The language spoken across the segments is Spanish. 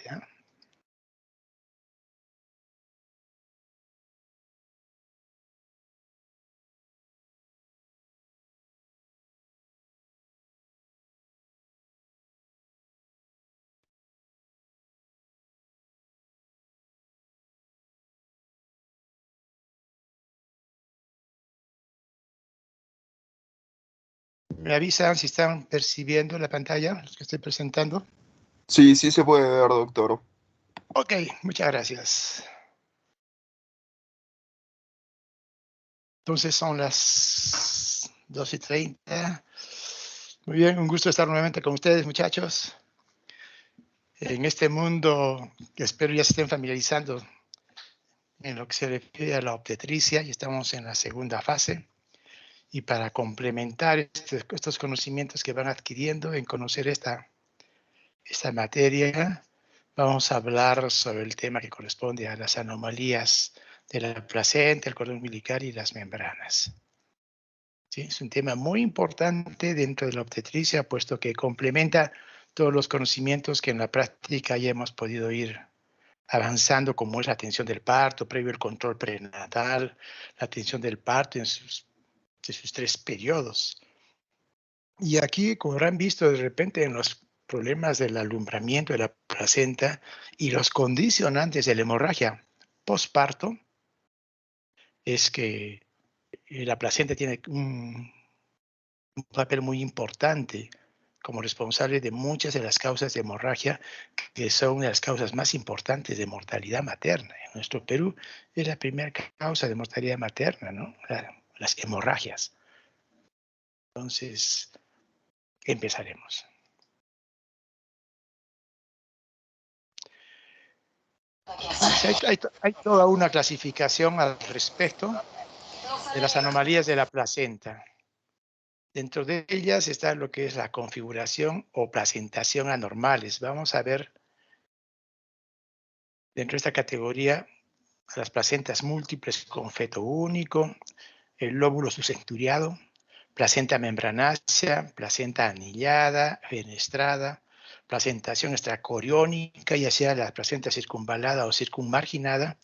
¿ya? ¿Me avisan si están percibiendo la pantalla, los que estoy presentando? Sí, sí se puede ver, doctor. Ok, muchas gracias. Entonces son las 2:30. Muy bien, un gusto estar nuevamente con ustedes, muchachos. En este mundo que espero ya se estén familiarizando en lo que se refiere a la obstetricia, y estamos en la segunda fase. Y para complementar estos conocimientos que van adquiriendo en conocer esta materia, vamos a hablar sobre el tema que corresponde a las anomalías de la placenta, el cordón umbilical y las membranas. ¿Sí? Es un tema muy importante dentro de la obstetricia, puesto que complementa todos los conocimientos que en la práctica ya hemos podido ir avanzando, como es la atención del parto, previo el control prenatal, la atención del parto en sus 3 periodos. Y aquí, como habrán visto de repente en los problemas del alumbramiento de la placenta y los condicionantes de la hemorragia postparto, es que la placenta tiene un papel muy importante como responsable de muchas de las causas de hemorragia, que son de las causas más importantes de mortalidad materna. En nuestro Perú es la primera causa de mortalidad materna, ¿no? Las hemorragias. Entonces, empezaremos. Hay toda una clasificación al respecto de las anomalías de la placenta. Dentro de ellas está lo que es la configuración o placentación anormales. Vamos a ver dentro de esta categoría las placentas múltiples con feto único, el lóbulo subcenturiado, placenta membranácea, placenta anillada, fenestrada, placentación extracoriónica, ya sea la placenta circunvalada o circunmarginada,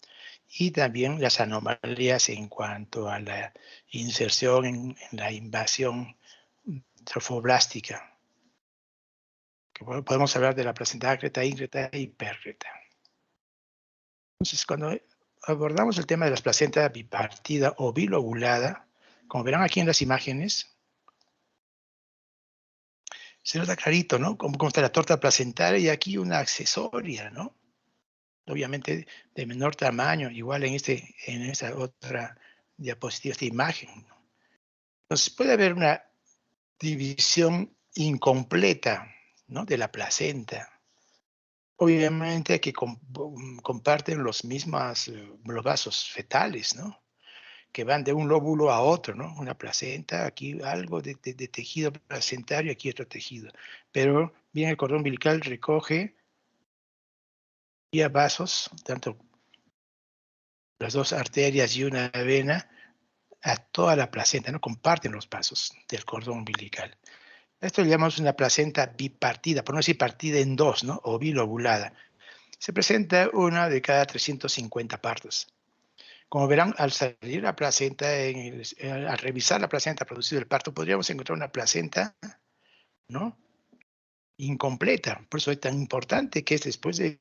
y también las anomalías en cuanto a la inserción en la invasión trofoblástica. Que podemos hablar de la placenta ácreta, íngreta y pérreta. Entonces, cuando abordamos el tema de las placentas bipartida o bilobulada, como verán aquí en las imágenes, se nota clarito, ¿no? Como está la torta placentaria y aquí una accesoria, ¿no? Obviamente de menor tamaño, igual en esta otra diapositiva, esta imagen. Entonces puede haber una división incompleta, ¿no? De la placenta. Obviamente que comparten los vasos fetales, ¿no? Que van de un lóbulo a otro, ¿no? Una placenta, aquí algo de tejido placentario, aquí otro tejido. Pero bien, el cordón umbilical recoge vía vasos, tanto las 2 arterias y una vena, a toda la placenta, ¿no? Comparten los vasos del cordón umbilical. Esto le llamamos una placenta bipartida, por no decir partida en 2, ¿no? O bilobulada. Se presenta una de cada 350 partos. Como verán, al salir la placenta, al revisar la placenta producido el parto, podríamos encontrar una placenta, ¿no? Incompleta. Por eso es tan importante que es después de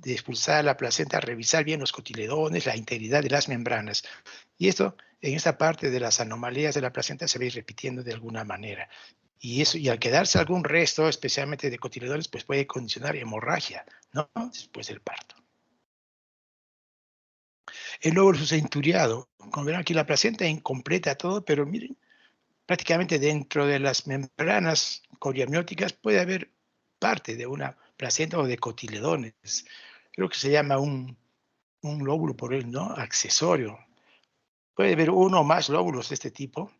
expulsar la placenta, revisar bien los cotiledones, la integridad de las membranas. Y esto, en esta parte de las anomalías de la placenta, se va a ir repitiendo de alguna manera. Y al quedarse algún resto, especialmente de cotiledones, pues puede condicionar hemorragia, ¿no? Después del parto. El lóbulo subcenturiado, como verán aquí la placenta incompleta todo, pero miren, prácticamente dentro de las membranas coriamnióticas puede haber parte de una placenta o de cotiledones. Creo que se llama un lóbulo por él, ¿no? Accesorio. Puede haber uno o más lóbulos de este tipo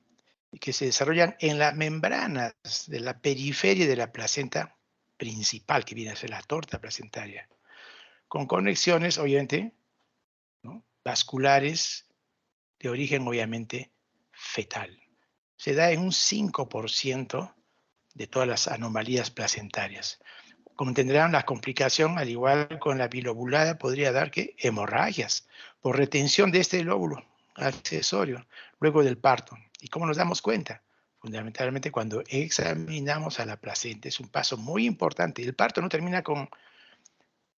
que se desarrollan en las membranas de la periferia de la placenta principal, que viene a ser la torta placentaria, con conexiones, obviamente, ¿no? Vasculares de origen, obviamente, fetal. Se da en un 5% de todas las anomalías placentarias. Como entenderán, la complicación, al igual con la bilobulada, podría dar que hemorragias por retención de este lóbulo accesorio luego del parto. ¿Y cómo nos damos cuenta? Fundamentalmente cuando examinamos a la placenta. Es un paso muy importante. El parto no termina con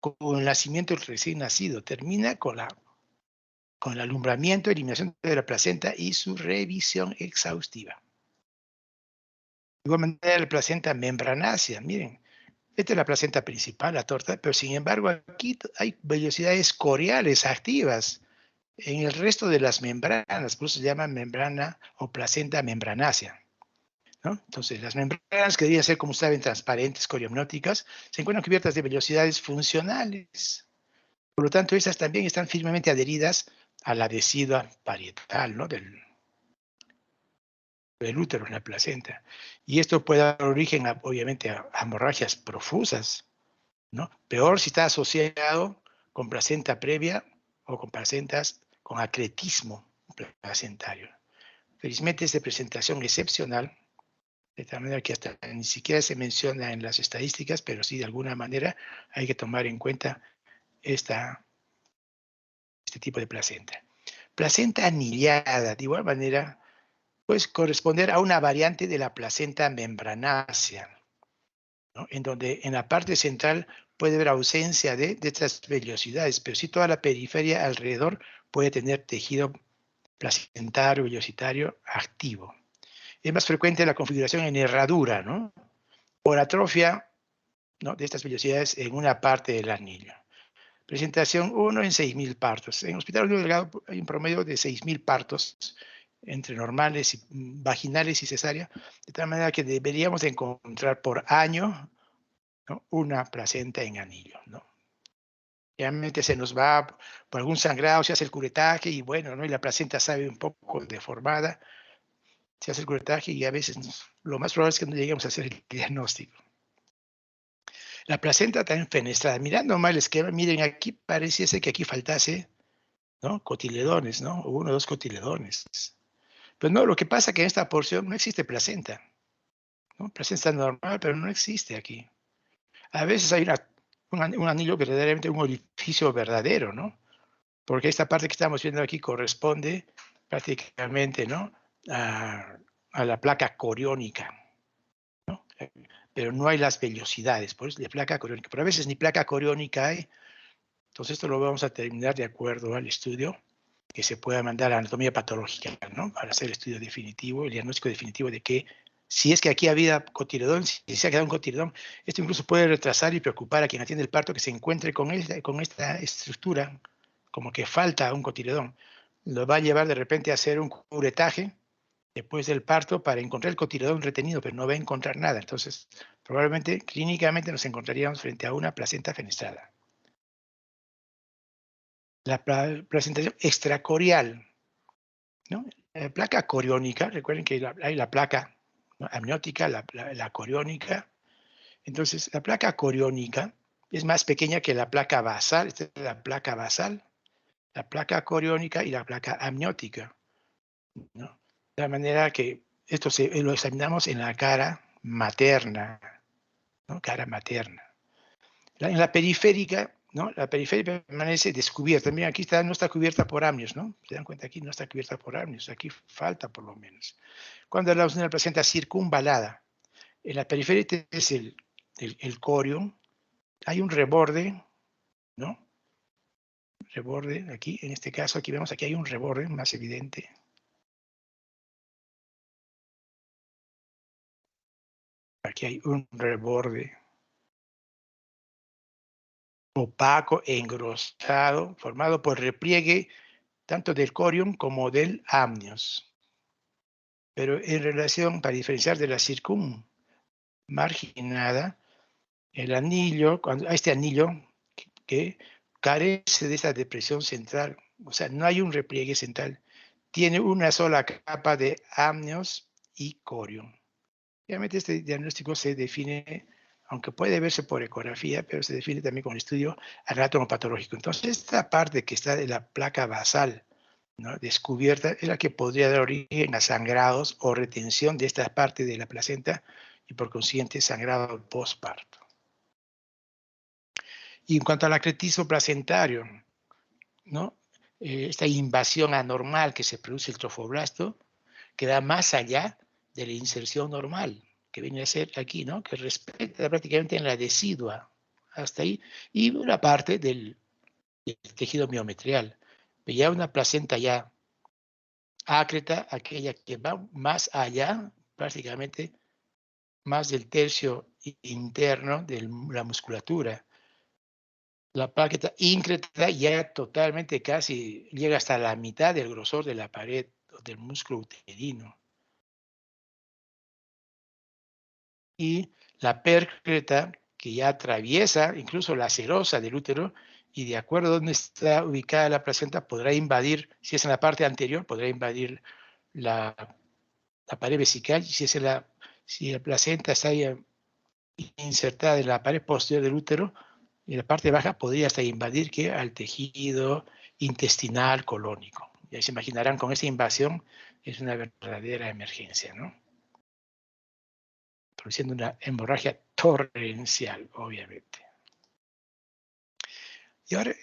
el nacimiento del recién nacido, termina con el alumbramiento, eliminación de la placenta y su revisión exhaustiva. De igual manera, la placenta membranácea, miren, esta es la placenta principal, la torta, pero sin embargo aquí hay vellosidades coriales activas en el resto de las membranas, por eso se llama membrana o placenta membranácea, ¿no? Entonces, las membranas que deberían ser, como saben, transparentes, coriamnióticas, se encuentran cubiertas de vellosidades funcionales. Por lo tanto, estas también están firmemente adheridas a la decidua parietal, ¿no? del útero en la placenta. Y esto puede dar origen, obviamente, a hemorragias profusas, ¿no? Peor si está asociado con placenta previa o con placentas con acretismo placentario. Felizmente es de presentación excepcional, de tal manera que hasta ni siquiera se menciona en las estadísticas, pero sí de alguna manera hay que tomar en cuenta este tipo de placenta. Placenta anillada, de igual manera, puede corresponder a una variante de la placenta membranácea, ¿no? En donde en la parte central puede haber ausencia de estas vellosidades, pero sí toda la periferia alrededor puede tener tejido placentario, vellositario activo. Es más frecuente la configuración en herradura, ¿no? Por atrofia, ¿no?, de estas vellosidades en una parte del anillo. Presentación 1 en 6.000 partos. En Hospital Unión Delgado hay un promedio de 6.000 partos entre normales, vaginales y cesárea, de tal manera que deberíamos encontrar por año, ¿no?, una placenta en anillo, ¿no? Realmente se nos va por algún sangrado, se hace el curetaje y bueno, ¿no?, y la placenta sabe un poco deformada, se hace el curetaje y a veces lo más probable es que no lleguemos a hacer el diagnóstico. La placenta también fenestrada. Mirando mal el esquema, miren, aquí pareciese que aquí faltase, ¿no?, cotiledones, ¿no? O 1 o 2 cotiledones. Pero no, lo que pasa es que en esta porción no existe placenta, ¿no? Placenta normal, pero no existe aquí. A veces hay un anillo verdaderamente, un orificio verdadero, ¿no? Porque esta parte que estamos viendo aquí corresponde prácticamente, ¿no?, a la placa coriónica, ¿no? Pero no hay las vellosidades, por eso la placa coriónica. Pero a veces ni placa coriónica hay. Entonces esto lo vamos a terminar de acuerdo al estudio que se pueda mandar a anatomía patológica, ¿no?, para hacer el estudio definitivo, el diagnóstico definitivo de que si es que aquí había cotiledón, si se ha quedado un cotiledón, esto incluso puede retrasar y preocupar a quien atiende el parto que se encuentre con esta estructura, como que falta un cotiledón. Lo va a llevar de repente a hacer un curetaje después del parto para encontrar el cotiledón retenido, pero no va a encontrar nada. Entonces, probablemente clínicamente nos encontraríamos frente a una placenta fenestrada. La presentación extracorial, ¿no? La placa coriónica, recuerden que hay la placa, ¿no?, amniótica, la coriónica. Entonces, la placa coriónica es más pequeña que la placa basal. Esta es la placa basal, la placa coriónica y la placa amniótica, ¿no? De la manera que esto lo examinamos en la cara materna, ¿no? Cara materna. En la periférica, ¿no?, la periferia permanece descubierta. Mira, aquí no está cubierta por amnios, ¿no? Se dan cuenta, aquí no está cubierta por amnios, aquí falta por lo menos. Cuando hablamos de una placenta circunvalada, en la periferia este es el corio, hay un reborde, ¿no? Reborde, aquí, en este caso, aquí vemos, aquí hay un reborde más evidente. Aquí hay un reborde opaco, engrosado, formado por repliegue tanto del corium como del amnios. Pero en relación, para diferenciar de la circunmarginada, el anillo, cuando este anillo que carece de esa depresión central, o sea, no hay un repliegue central, tiene una sola capa de amnios y corium. Obviamente este diagnóstico se define, aunque puede verse por ecografía, pero se define también con el estudio anatomopatológico. Entonces, esta parte que está de la placa basal, ¿no?, descubierta, es la que podría dar origen a sangrados o retención de esta parte de la placenta y por consiguiente sangrado postparto. Y en cuanto al acretismo placentario, ¿no? Esta invasión anormal que se produce el trofoblasto, que va más allá de la inserción normal, que viene a ser aquí, ¿no? Que respecta prácticamente en la decidua, hasta ahí, y una parte del tejido miometrial. Pero ya una placenta ya ácreta, aquella que va más allá, prácticamente más del tercio interno de la musculatura. La plaqueta íncreta ya totalmente casi llega hasta la mitad del grosor de la pared del músculo uterino. Y la percreta, que ya atraviesa incluso la serosa del útero, y de acuerdo a dónde está ubicada la placenta, podrá invadir, si es en la parte anterior, podrá invadir la, la pared vesical, y si la placenta está ahí insertada en la pared posterior del útero, y la parte baja podría hasta invadir ¿qué? Al tejido intestinal colónico. Ya se imaginarán, con esa invasión es una verdadera emergencia, ¿no? Produciendo una hemorragia torrencial, obviamente. Y ahora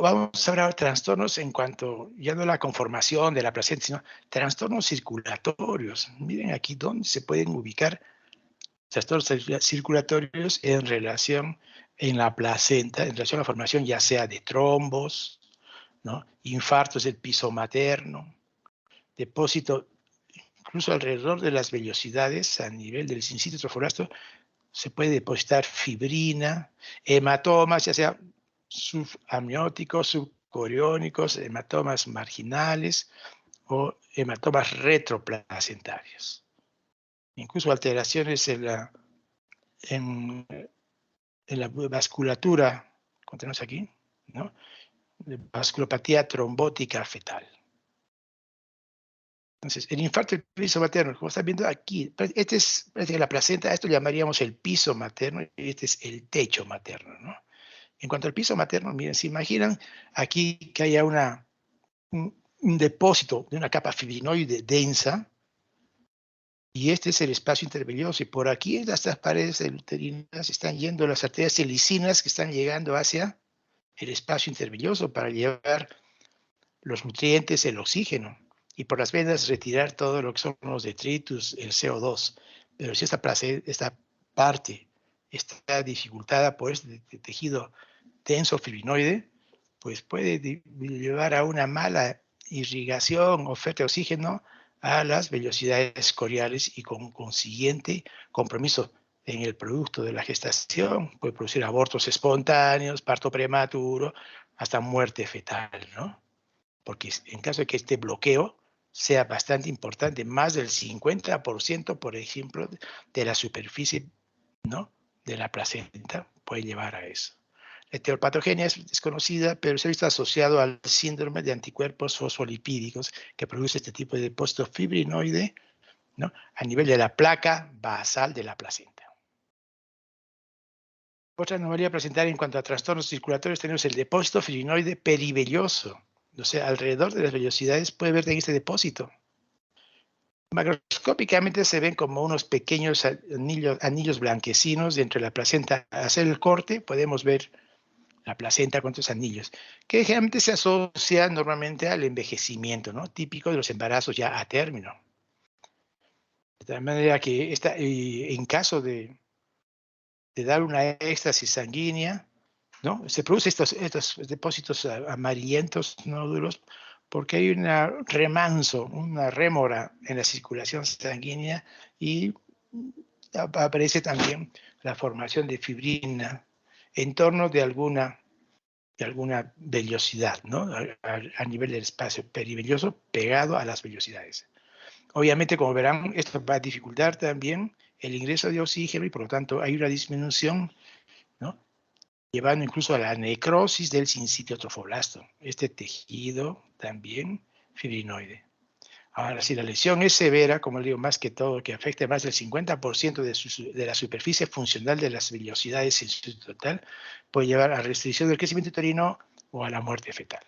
vamos a hablar de trastornos en cuanto, ya no la conformación de la placenta, sino trastornos circulatorios. Miren aquí dónde se pueden ubicar trastornos circulatorios en la placenta, en relación a la formación ya sea de trombos, ¿no? Infartos del piso materno, depósito incluso alrededor de las vellosidades a nivel del sincito trofoblasto, se puede depositar fibrina, hematomas, ya sea subamnióticos, subcoriónicos, hematomas marginales o hematomas retroplacentarios. Incluso alteraciones en, en la vasculatura, como tenemos aquí, ¿no? Vasculopatía trombótica fetal. Entonces, el infarto del piso materno, como están viendo aquí, este es la placenta, esto llamaríamos el piso materno y este es el techo materno, ¿no? En cuanto al piso materno, miren, se imaginan aquí que haya un depósito de una capa fibrinoide densa, y este es el espacio intervelloso, y por aquí en estas paredes uterinas están yendo las arterias helicinas que están llegando hacia el espacio intervelloso para llevar los nutrientes, el oxígeno, y por las venas retirar todo lo que son los detritus, el CO2. Pero si esta parte está dificultada por este tejido denso fibrinoide, pues puede llevar a una mala irrigación, oferta de oxígeno a las vellosidades coriales y con consiguiente compromiso en el producto de la gestación. Puede producir abortos espontáneos, parto prematuro, hasta muerte fetal, ¿no? Porque en caso de que este bloqueo sea bastante importante, más del 50%, por ejemplo, de la superficie, ¿no?, de la placenta puede llevar a eso. La heteropatogenia es desconocida, pero se ha visto asociado al síndrome de anticuerpos fosfolipídicos que produce este tipo de depósito fibrinoide, ¿no?, a nivel de la placa basal de la placenta. Otra anomalía placentaria en cuanto a trastornos circulatorios tenemos el depósito fibrinoide perivelloso. O sea, alrededor de las vellosidades puede verse en este depósito. Macroscópicamente se ven como unos pequeños anillos blanquecinos dentro de la placenta. Al hacer el corte podemos ver la placenta con estos anillos, que generalmente se asocia normalmente al envejecimiento, ¿no?, típico de los embarazos ya a término. De tal manera que en caso de dar una éxtasis sanguínea, ¿no?, se producen estos depósitos amarillentos, nódulos, porque hay un remanso, una rémora en la circulación sanguínea, y aparece también la formación de fibrina en torno de alguna vellosidad, ¿no?, a nivel del espacio perivelloso pegado a las vellosidades. Obviamente, como verán, esto va a dificultar también el ingreso de oxígeno y por lo tanto hay una disminución, ¿no?, llevando incluso a la necrosis del sincitio trofoblasto, este tejido también fibrinoide. Ahora, si la lesión es severa, como le digo, más que todo, que afecte más del 50% de la superficie funcional de las vellosidades en su total, puede llevar a restricción del crecimiento uterino o a la muerte fetal.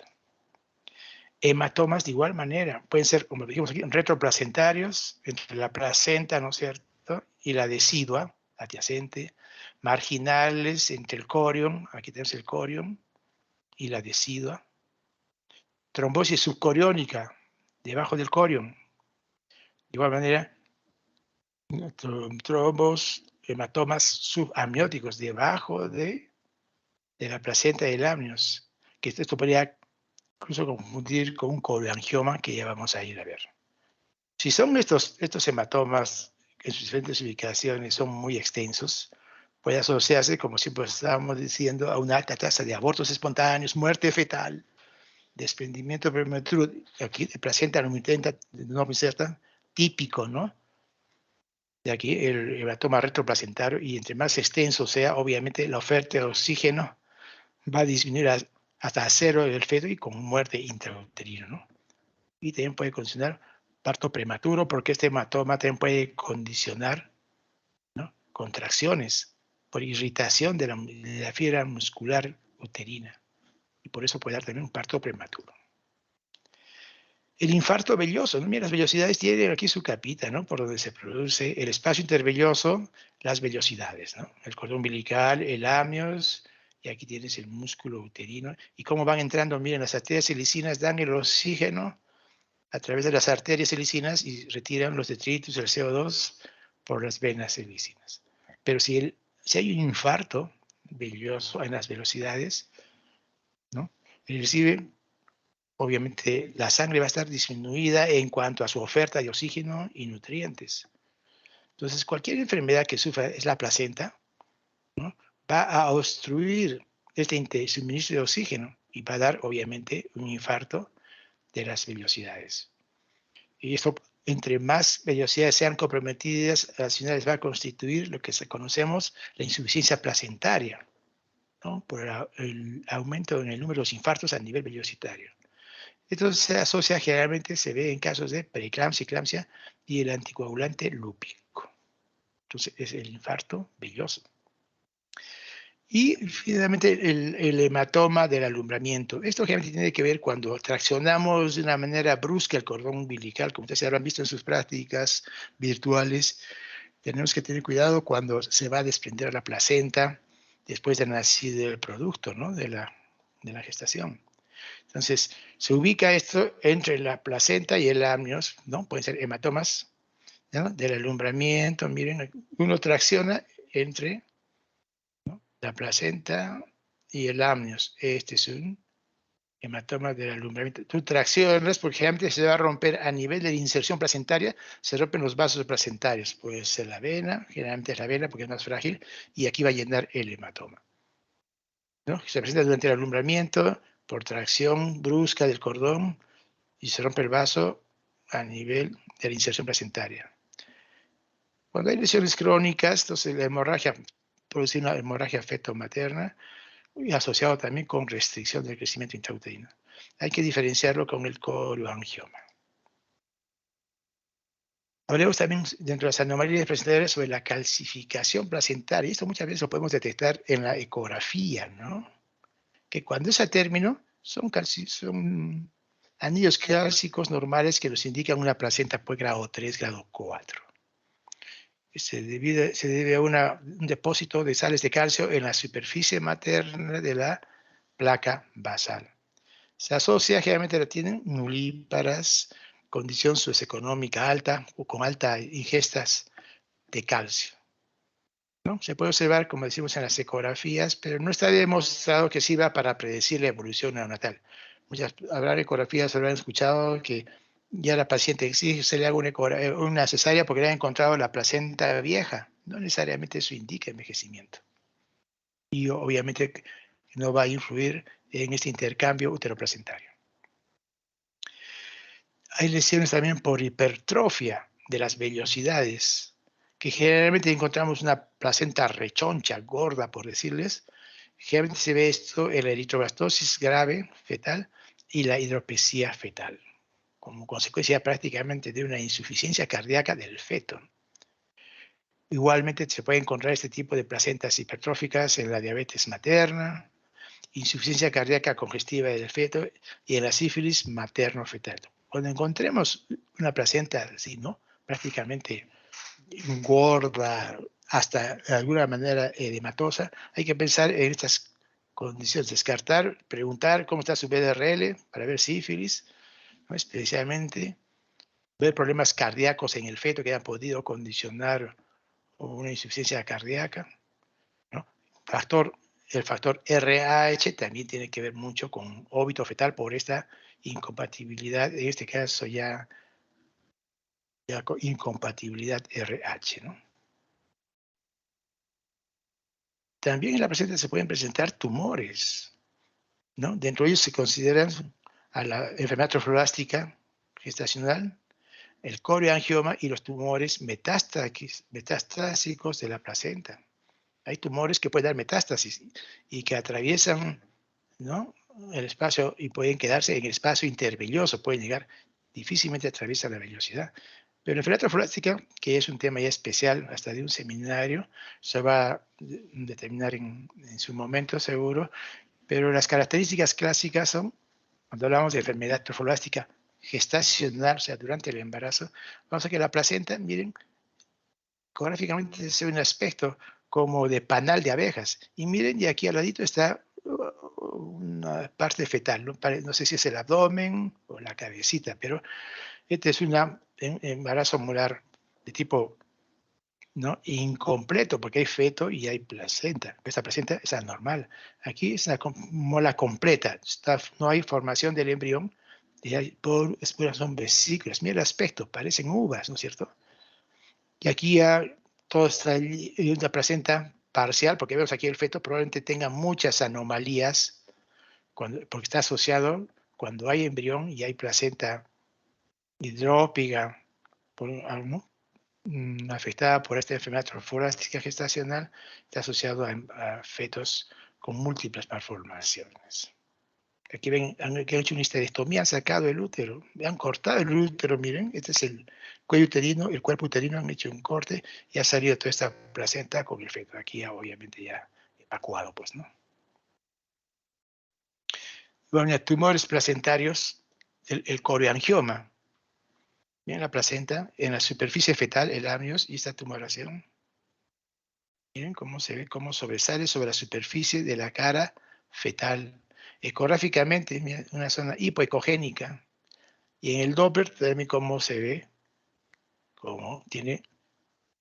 Hematomas de igual manera, pueden ser, como dijimos aquí, retroplacentarios, entre la placenta, ¿no es cierto?, y la decidua, adyacente, marginales entre el corión, aquí tenemos el corión, y la decidua, trombosis subcoriónica debajo del corión, de igual manera, trombos, hematomas subamnióticos debajo de la placenta del amnios, que esto podría incluso confundir con un colangioma que ya vamos a ir a ver. Si son estos hematomas en sus diferentes ubicaciones son muy extensos, puede asociarse, como siempre estábamos diciendo, a una alta tasa de abortos espontáneos, muerte fetal, desprendimiento prematuro, aquí de placenta no inserta, típico, ¿no? De aquí el hematoma retroplacentario, y entre más extenso sea, obviamente la oferta de oxígeno va a disminuir hasta cero el feto y con muerte intrauterina, ¿no? Y también puede condicionar parto prematuro, porque este hematoma también puede condicionar, ¿no?, contracciones por irritación de la fibra muscular uterina, y por eso puede dar también un parto prematuro. El infarto velloso, ¿no? Mira, las vellosidades tienen aquí su capita, ¿no?, por donde se produce el espacio intervelloso, las vellosidades, ¿no? El cordón umbilical, el amnios, y aquí tienes el músculo uterino. Y cómo van entrando, miren, las arterias silicinas dan el oxígeno a través de las arterias silicinas y retiran los detritos, el CO2, por las venas silicinas. Pero si hay un infarto velloso en las velocidades, ¿no?, recibe, obviamente, la sangre va a estar disminuida en cuanto a su oferta de oxígeno y nutrientes. Entonces, cualquier enfermedad que sufra es la placenta, ¿no?, va a obstruir este suministro de oxígeno y va a dar, obviamente, un infarto de las velocidades. Y esto, entre más velocidades sean comprometidas, al final va a constituir lo que conocemos la insuficiencia placentaria, ¿no?, por el aumento en el número de los infartos a nivel velocitario. Entonces se asocia, generalmente se ve en casos de preeclampsia, eclampsia y el anticoagulante lúpico. Entonces es el infarto velloso. Y finalmente el hematoma del alumbramiento. Esto generalmente tiene que ver cuando traccionamos de una manera brusca el cordón umbilical, como ustedes habrán visto en sus prácticas virtuales. Tenemos que tener cuidado cuando se va a desprender la placenta después de nacido el producto, ¿no?, de la gestación. Entonces, se ubica esto entre la placenta y el amnios, ¿no? Pueden ser hematomas, ¿no?, del alumbramiento. Miren, uno tracciona entre, ¿no?, la placenta y el amnios. Este es un hematoma del alumbramiento. Tú traccionas porque generalmente se va a romper a nivel de la inserción placentaria, se rompen los vasos placentarios. Puede ser la vena, generalmente es la vena porque es más frágil, y aquí va a llenar el hematoma, ¿no? Se presenta durante el alumbramiento por tracción brusca del cordón y se rompe el vaso a nivel de la inserción placentaria. Cuando hay lesiones crónicas, entonces la hemorragia produce una hemorragia feto-materna y asociado también con restricción del crecimiento intrauterino. Hay que diferenciarlo con el cholioangioma. Hablemos también dentro de las anomalías placentarias sobre la calcificación placentaria. Esto muchas veces lo podemos detectar en la ecografía, ¿no? Que cuando es a término, son anillos cálcicos normales que nos indican una placenta por grado 3, grado 4. Se debe a un depósito de sales de calcio en la superficie materna de la placa basal. Se asocia, generalmente la tienen nulíparas, condición socioeconómica alta o con altas ingestas de calcio, ¿no? Se puede observar, como decimos, en las ecografías, pero no está demostrado que sirva para predecir la evolución neonatal. Habrá ecografías, habrán escuchado que ya la paciente exige se le haga una cesárea porque le han encontrado la placenta vieja. No necesariamente eso indica envejecimiento. Y obviamente no va a influir en este intercambio uteroplacentario. Hay lesiones también por hipertrofia de las vellosidades, que generalmente encontramos una placenta rechoncha, gorda, por decirles. Generalmente se ve esto en la eritroblastosis grave fetal y la hidropesía fetal, como consecuencia prácticamente de una insuficiencia cardíaca del feto. Igualmente se puede encontrar este tipo de placentas hipertróficas en la diabetes materna, insuficiencia cardíaca congestiva del feto y en la sífilis materno-fetal. Cuando encontremos una placenta así, ¿no?, prácticamente gorda, hasta de alguna manera edematosa, hay que pensar en estas condiciones, descartar, preguntar cómo está su BDRL para ver sífilis, ¿no? Especialmente ver problemas cardíacos en el feto que hayan podido condicionar una insuficiencia cardíaca, ¿no? El factor RH también tiene que ver mucho con óbito fetal por esta incompatibilidad, en este caso ya incompatibilidad RH, ¿no? También en la placenta se pueden presentar tumores, ¿no? Dentro de ellos se consideran a la enfermedad trofoblástica gestacional, el corioangioma y los tumores metastásicos de la placenta. Hay tumores que pueden dar metástasis y que atraviesan, ¿no?, el espacio y pueden quedarse en el espacio intervelloso, pueden llegar, difícilmente atraviesan la vellosidad. Pero la enfermedad trofoblástica, que es un tema ya especial, hasta de un seminario, se va a determinar en su momento seguro, pero las características clásicas son, cuando hablamos de enfermedad trofoblástica gestacional, o sea, durante el embarazo, vamos a que la placenta, miren, ecográficamente es un aspecto como de panal de abejas. Y miren, y aquí al ladito está una parte fetal, ¿no? No sé si es el abdomen o la cabecita, pero este es un embarazo molar de tipo, ¿no?, incompleto, porque hay feto y hay placenta. Esta placenta es anormal. Aquí es una mola completa. No hay formación del embrión. Y son vesículas. Mira el aspecto, parecen uvas, ¿no es cierto? Y aquí ya todo está en una placenta parcial, porque vemos aquí el feto probablemente tenga muchas anomalías, porque está asociado cuando hay embrión y hay placenta hidrópica, ¿no?, afectada por esta enfermedad trofoblástica gestacional, está asociado a fetos con múltiples malformaciones. Aquí ven, han hecho una histerectomía, han sacado el útero, han cortado el útero, miren, este es el cuello uterino, el cuerpo uterino, han hecho un corte y ha salido toda esta placenta con el feto. Aquí ya, obviamente ya evacuado, pues, ¿no? Bueno, tumores placentarios, el corioangioma. Miren la placenta, en la superficie fetal, el amnios y esta tumoración. Miren cómo se ve, cómo sobresale sobre la superficie de la cara fetal. Ecográficamente, miren, una zona hipoecogénica. Y en el Doppler también cómo se ve, cómo tiene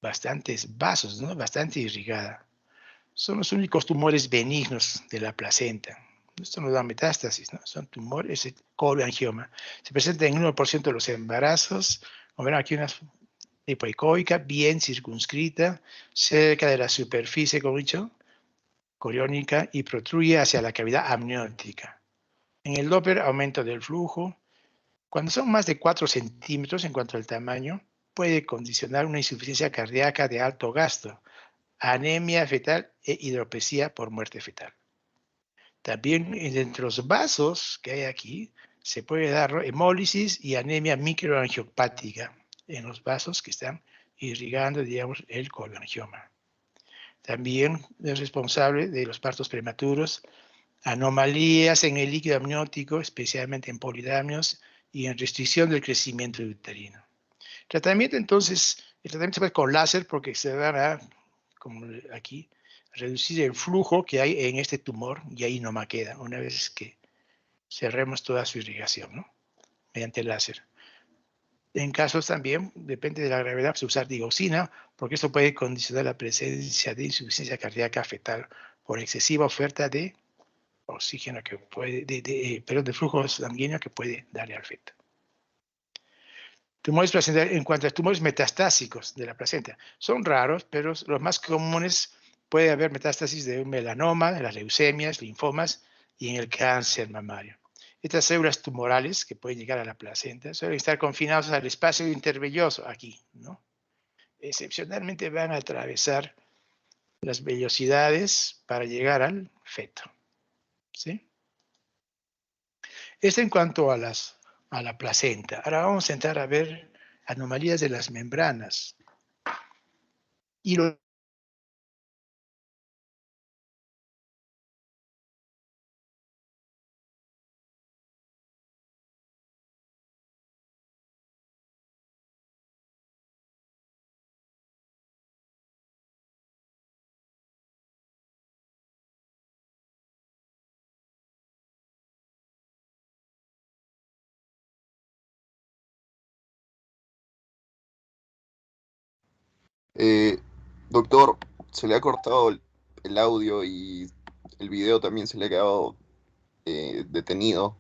bastantes vasos, ¿no?, bastante irrigada. Son los únicos tumores benignos de la placenta. Esto no da metástasis, ¿no? Son tumores, colioangioma. Se presenta en 1% de los embarazos. Como ven aquí, una hipoecoica, bien circunscrita, cerca de la superficie, como he dicho, coriónica, y protruye hacia la cavidad amniótica. En el Doppler, aumento del flujo. Cuando son más de 4 centímetros en cuanto al tamaño, puede condicionar una insuficiencia cardíaca de alto gasto, anemia fetal e hidropesía por muerte fetal. También entre los vasos que hay aquí se puede dar hemólisis y anemia microangiopática en los vasos que están irrigando, digamos, el colioangioma. También es responsable de los partos prematuros, anomalías en el líquido amniótico, especialmente en polidamnios, y en restricción del crecimiento uterino. Tratamiento, entonces, el tratamiento se puede con láser porque se van a, como aquí, reducir el flujo que hay en este tumor y ahí no más queda, una vez que cerremos toda su irrigación, ¿no?, mediante el láser. En casos también, depende de la gravedad, pues usar digoxina, porque esto puede condicionar la presencia de insuficiencia cardíaca fetal por excesiva oferta de oxígeno que puede, perdón, de flujo sanguíneo que puede darle al feto. Tumores placentarios, en cuanto a tumores metastásicos de la placenta, son raros, pero los más comunes puede haber metástasis de un melanoma, de las leucemias, linfomas y en el cáncer mamario. Estas células tumorales que pueden llegar a la placenta suelen estar confinados al espacio intervelloso, aquí, ¿no? Excepcionalmente van a atravesar las vellosidades para llegar al feto, ¿sí? Esto en cuanto a la placenta. Ahora vamos a entrar a ver anomalías de las membranas. Y lo Eh, Doctor, se le ha cortado el audio y el video también se le ha quedado detenido.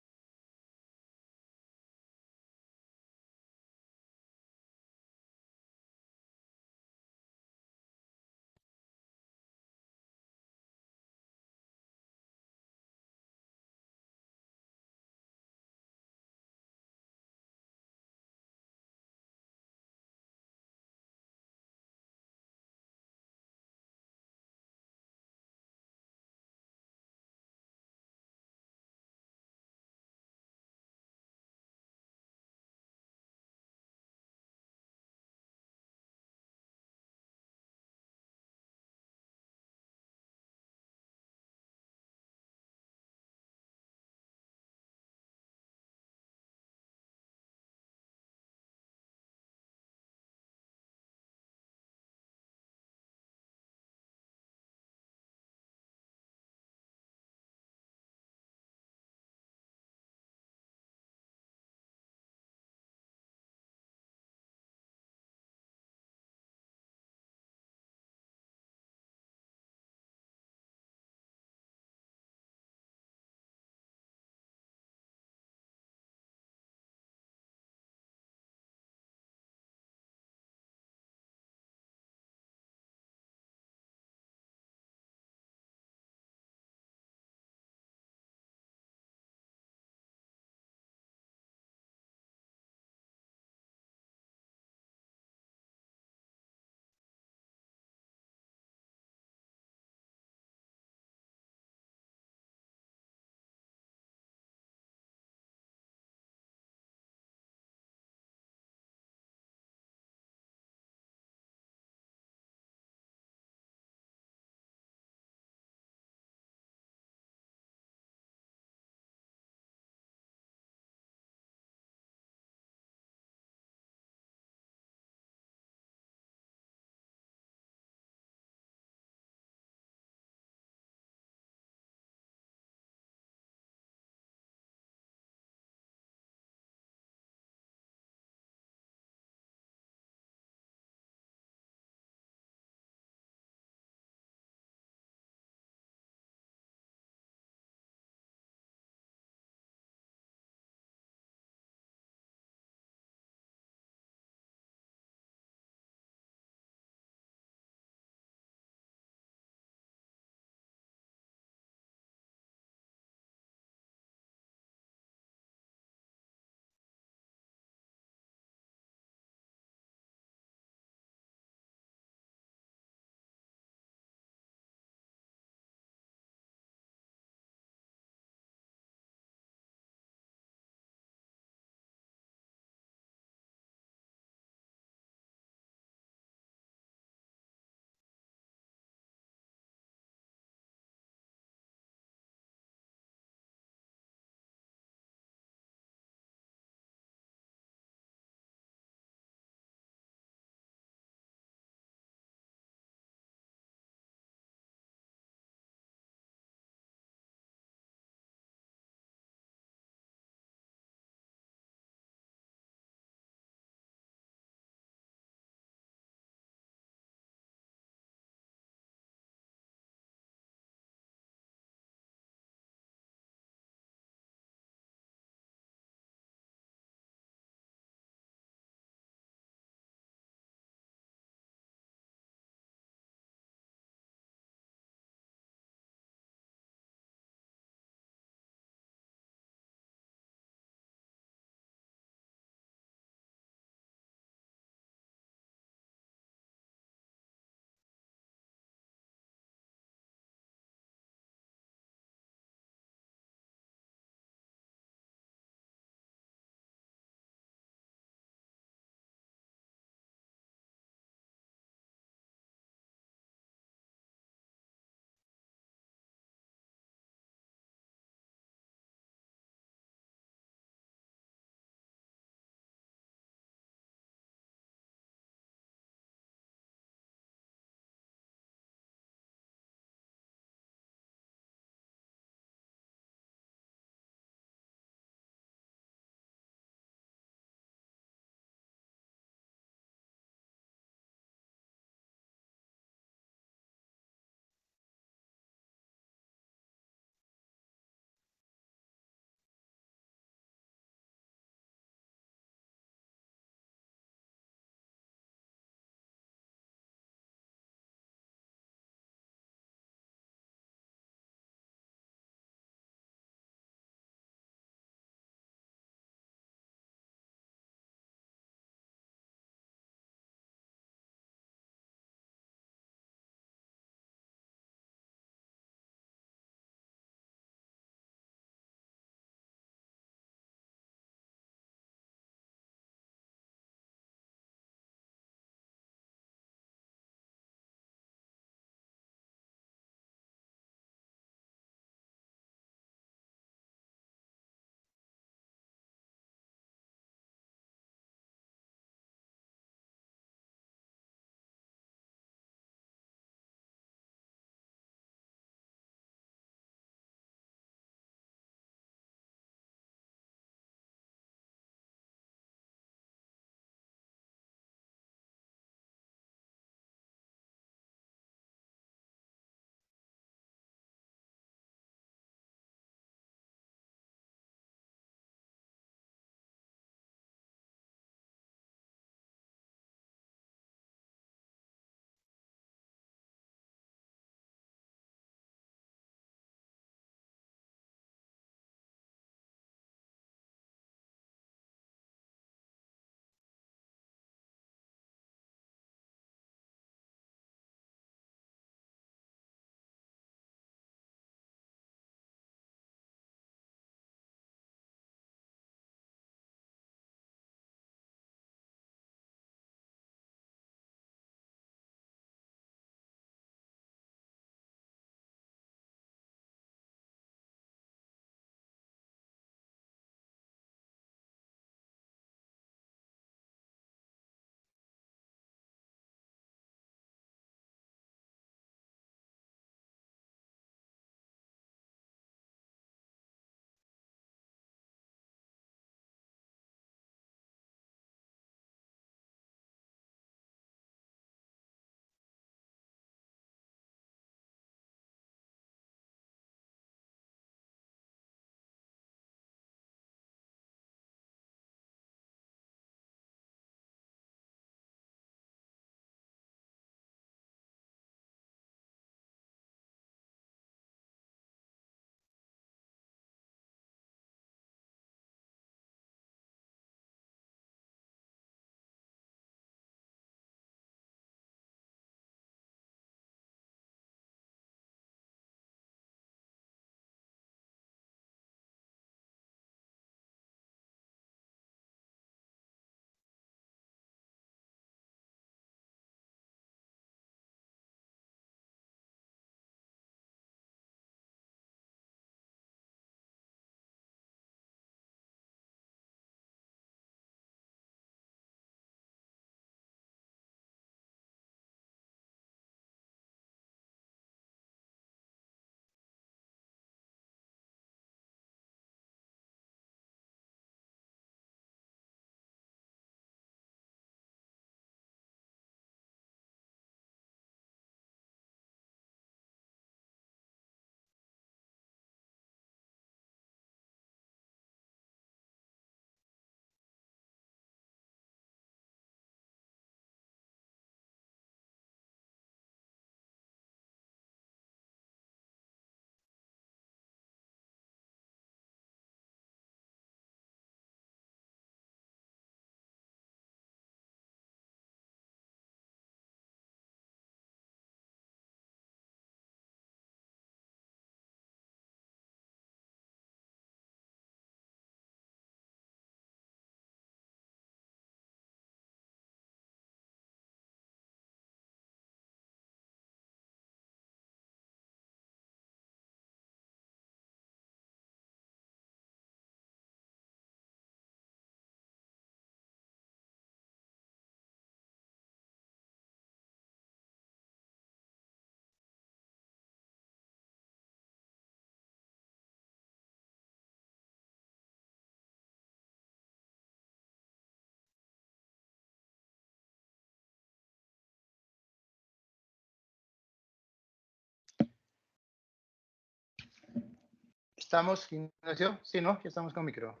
¿Estamos, Ignacio? Sí, ¿no? Ya estamos con micro.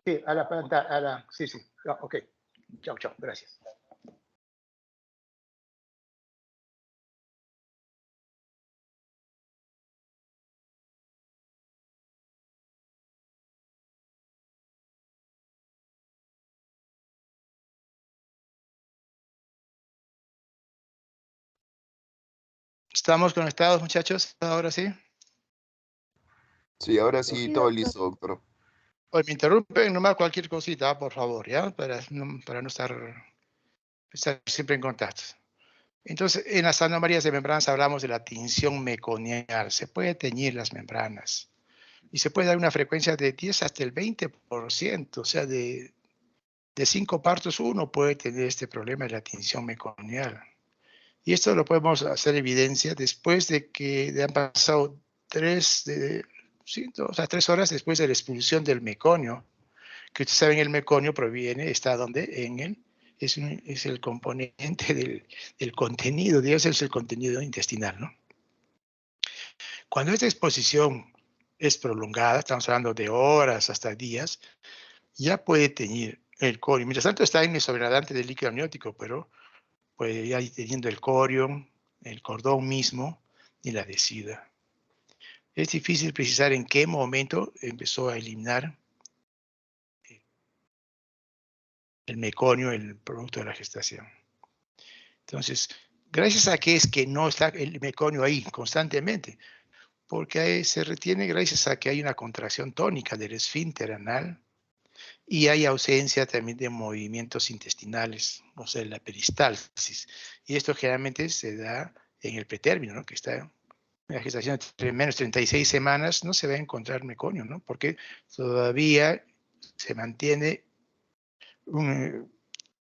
Sí, a la pantalla, sí, sí. Ok. Chao, chao. Gracias. ¿Estamos conectados, muchachos? Ahora sí. Sí, ahora sí, Sí, todo doctor. listo, doctor. Hoy me interrumpen nomás cualquier cosita, por favor, ¿ya? Para no estar siempre en contacto. Entonces, en las anomalías de membranas hablamos de la tinción meconial. Se puede teñir las membranas y se puede dar una frecuencia de 10 hasta el 20%, o sea, de 5 partos uno puede tener este problema de la tinción meconial. Y esto lo podemos hacer evidencia después de que han pasado 3 horas después de la expulsión del meconio, que ustedes saben el meconio está donde es el componente del contenido, Dios es el contenido intestinal, ¿no? Cuando esta exposición es prolongada, estamos hablando de horas hasta días, ya puede teñir el corio. Mientras tanto está en el sobrenadante del líquido amniótico, pero puede ir teniendo el corio, el cordón mismo y la decida. Es difícil precisar en qué momento empezó a eliminar el meconio, el producto de la gestación. Entonces, gracias a que es que no está el meconio ahí constantemente, porque se retiene gracias a que hay una contracción tónica del esfínter anal y hay ausencia también de movimientos intestinales, o sea, la peristalsis. Y esto generalmente se da en el pretérmino, ¿no? Que está en la gestación entre menos 36 semanas, no se va a encontrar meconio, ¿no? Porque todavía se mantiene el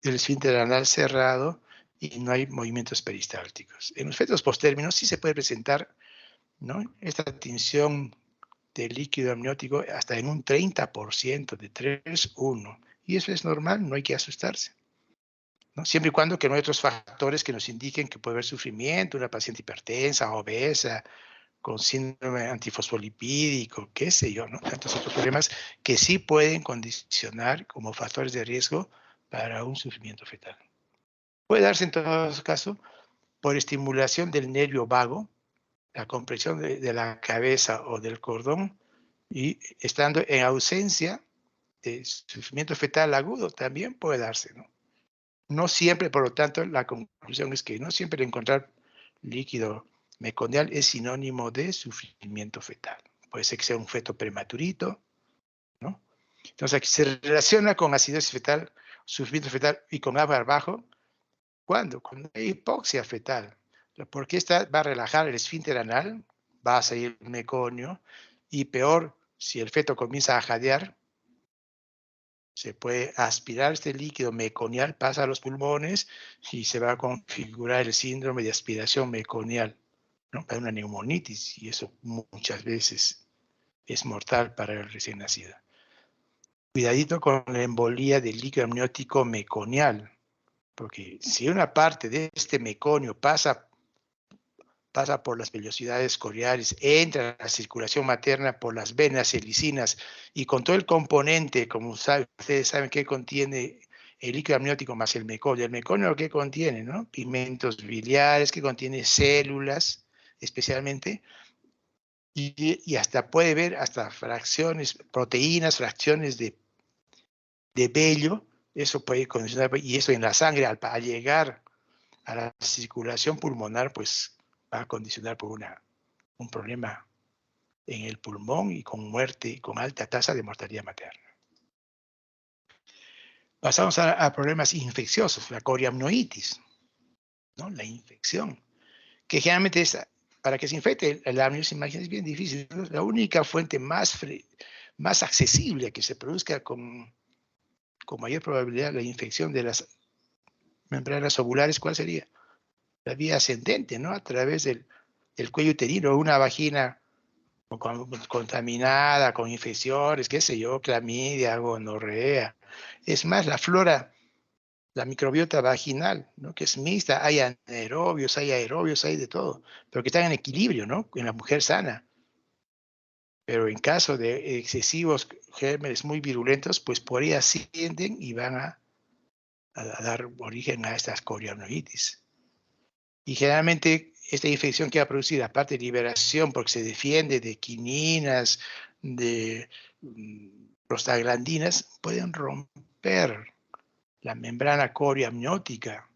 esfínter anal cerrado y no hay movimientos peristálticos. En los fetos postérminos sí se puede presentar, ¿no?, esta tinción de líquido amniótico hasta en un 30%, de 3,1. Y eso es normal, no hay que asustarse, ¿no? Siempre y cuando que no hay otros factores que nos indiquen que puede haber sufrimiento, una paciente hipertensa, obesa, con síndrome antifosfolipídico, qué sé yo, ¿no? Tantos otros problemas que sí pueden condicionar como factores de riesgo para un sufrimiento fetal. Puede darse en todo caso por estimulación del nervio vago, la compresión de la cabeza o del cordón, y estando en ausencia de sufrimiento fetal agudo, también puede darse, ¿no? No siempre, por lo tanto, la conclusión es que no siempre encontrar líquido meconial es sinónimo de sufrimiento fetal. Puede ser que sea un feto prematurito, ¿no? Entonces, aquí se relaciona con acidosis fetal, sufrimiento fetal y con agua bajo. ¿Cuándo? Cuando hay hipoxia fetal. Porque esta va a relajar el esfínter anal, va a salir el meconio, y peor, si el feto comienza a jadear, se puede aspirar este líquido meconial, pasa a los pulmones y se va a configurar el síndrome de aspiración meconial, ¿no? Para una neumonitis, y eso muchas veces es mortal para el recién nacido. Cuidadito con la embolía del líquido amniótico meconial, porque si una parte de este meconio pasa por las vellosidades coriales, entra a la circulación materna por las venas selicinas y con todo el componente, como ustedes saben que contiene el líquido amniótico más el meconio. El meconio, ¿qué contiene? ¿No? Pigmentos biliares, que contiene células especialmente, y hasta puede ver hasta fracciones, proteínas, fracciones de vello. Eso puede condicionar, y eso en la sangre al llegar a la circulación pulmonar, pues va a condicionar por un problema en el pulmón y con muerte, con alta tasa de mortalidad materna. Pasamos a problemas infecciosos, la coriamnoitis, ¿no? La infección, que generalmente es, para que se infecte el amnios, imagínense, es bien difícil, ¿no? La única fuente más accesible a que se produzca con mayor probabilidad la infección de las membranas ovulares, ¿cuál sería? La vía ascendente, ¿no? A través del cuello uterino, una vagina contaminada, con infecciones, qué sé yo, clamidia, gonorrea. Es más, la flora la microbiota vaginal, ¿no? Que es mixta, hay anaerobios, hay aerobios, hay de todo, pero que están en equilibrio, ¿no? En la mujer sana. Pero en caso de excesivos gérmenes muy virulentos, pues por ahí ascienden y van a dar origen a estas coriamnoides. Y generalmente esta infección que va a producir, aparte de liberación, porque se defiende de quininas, de prostaglandinas, pueden romper la membrana coriamniótica,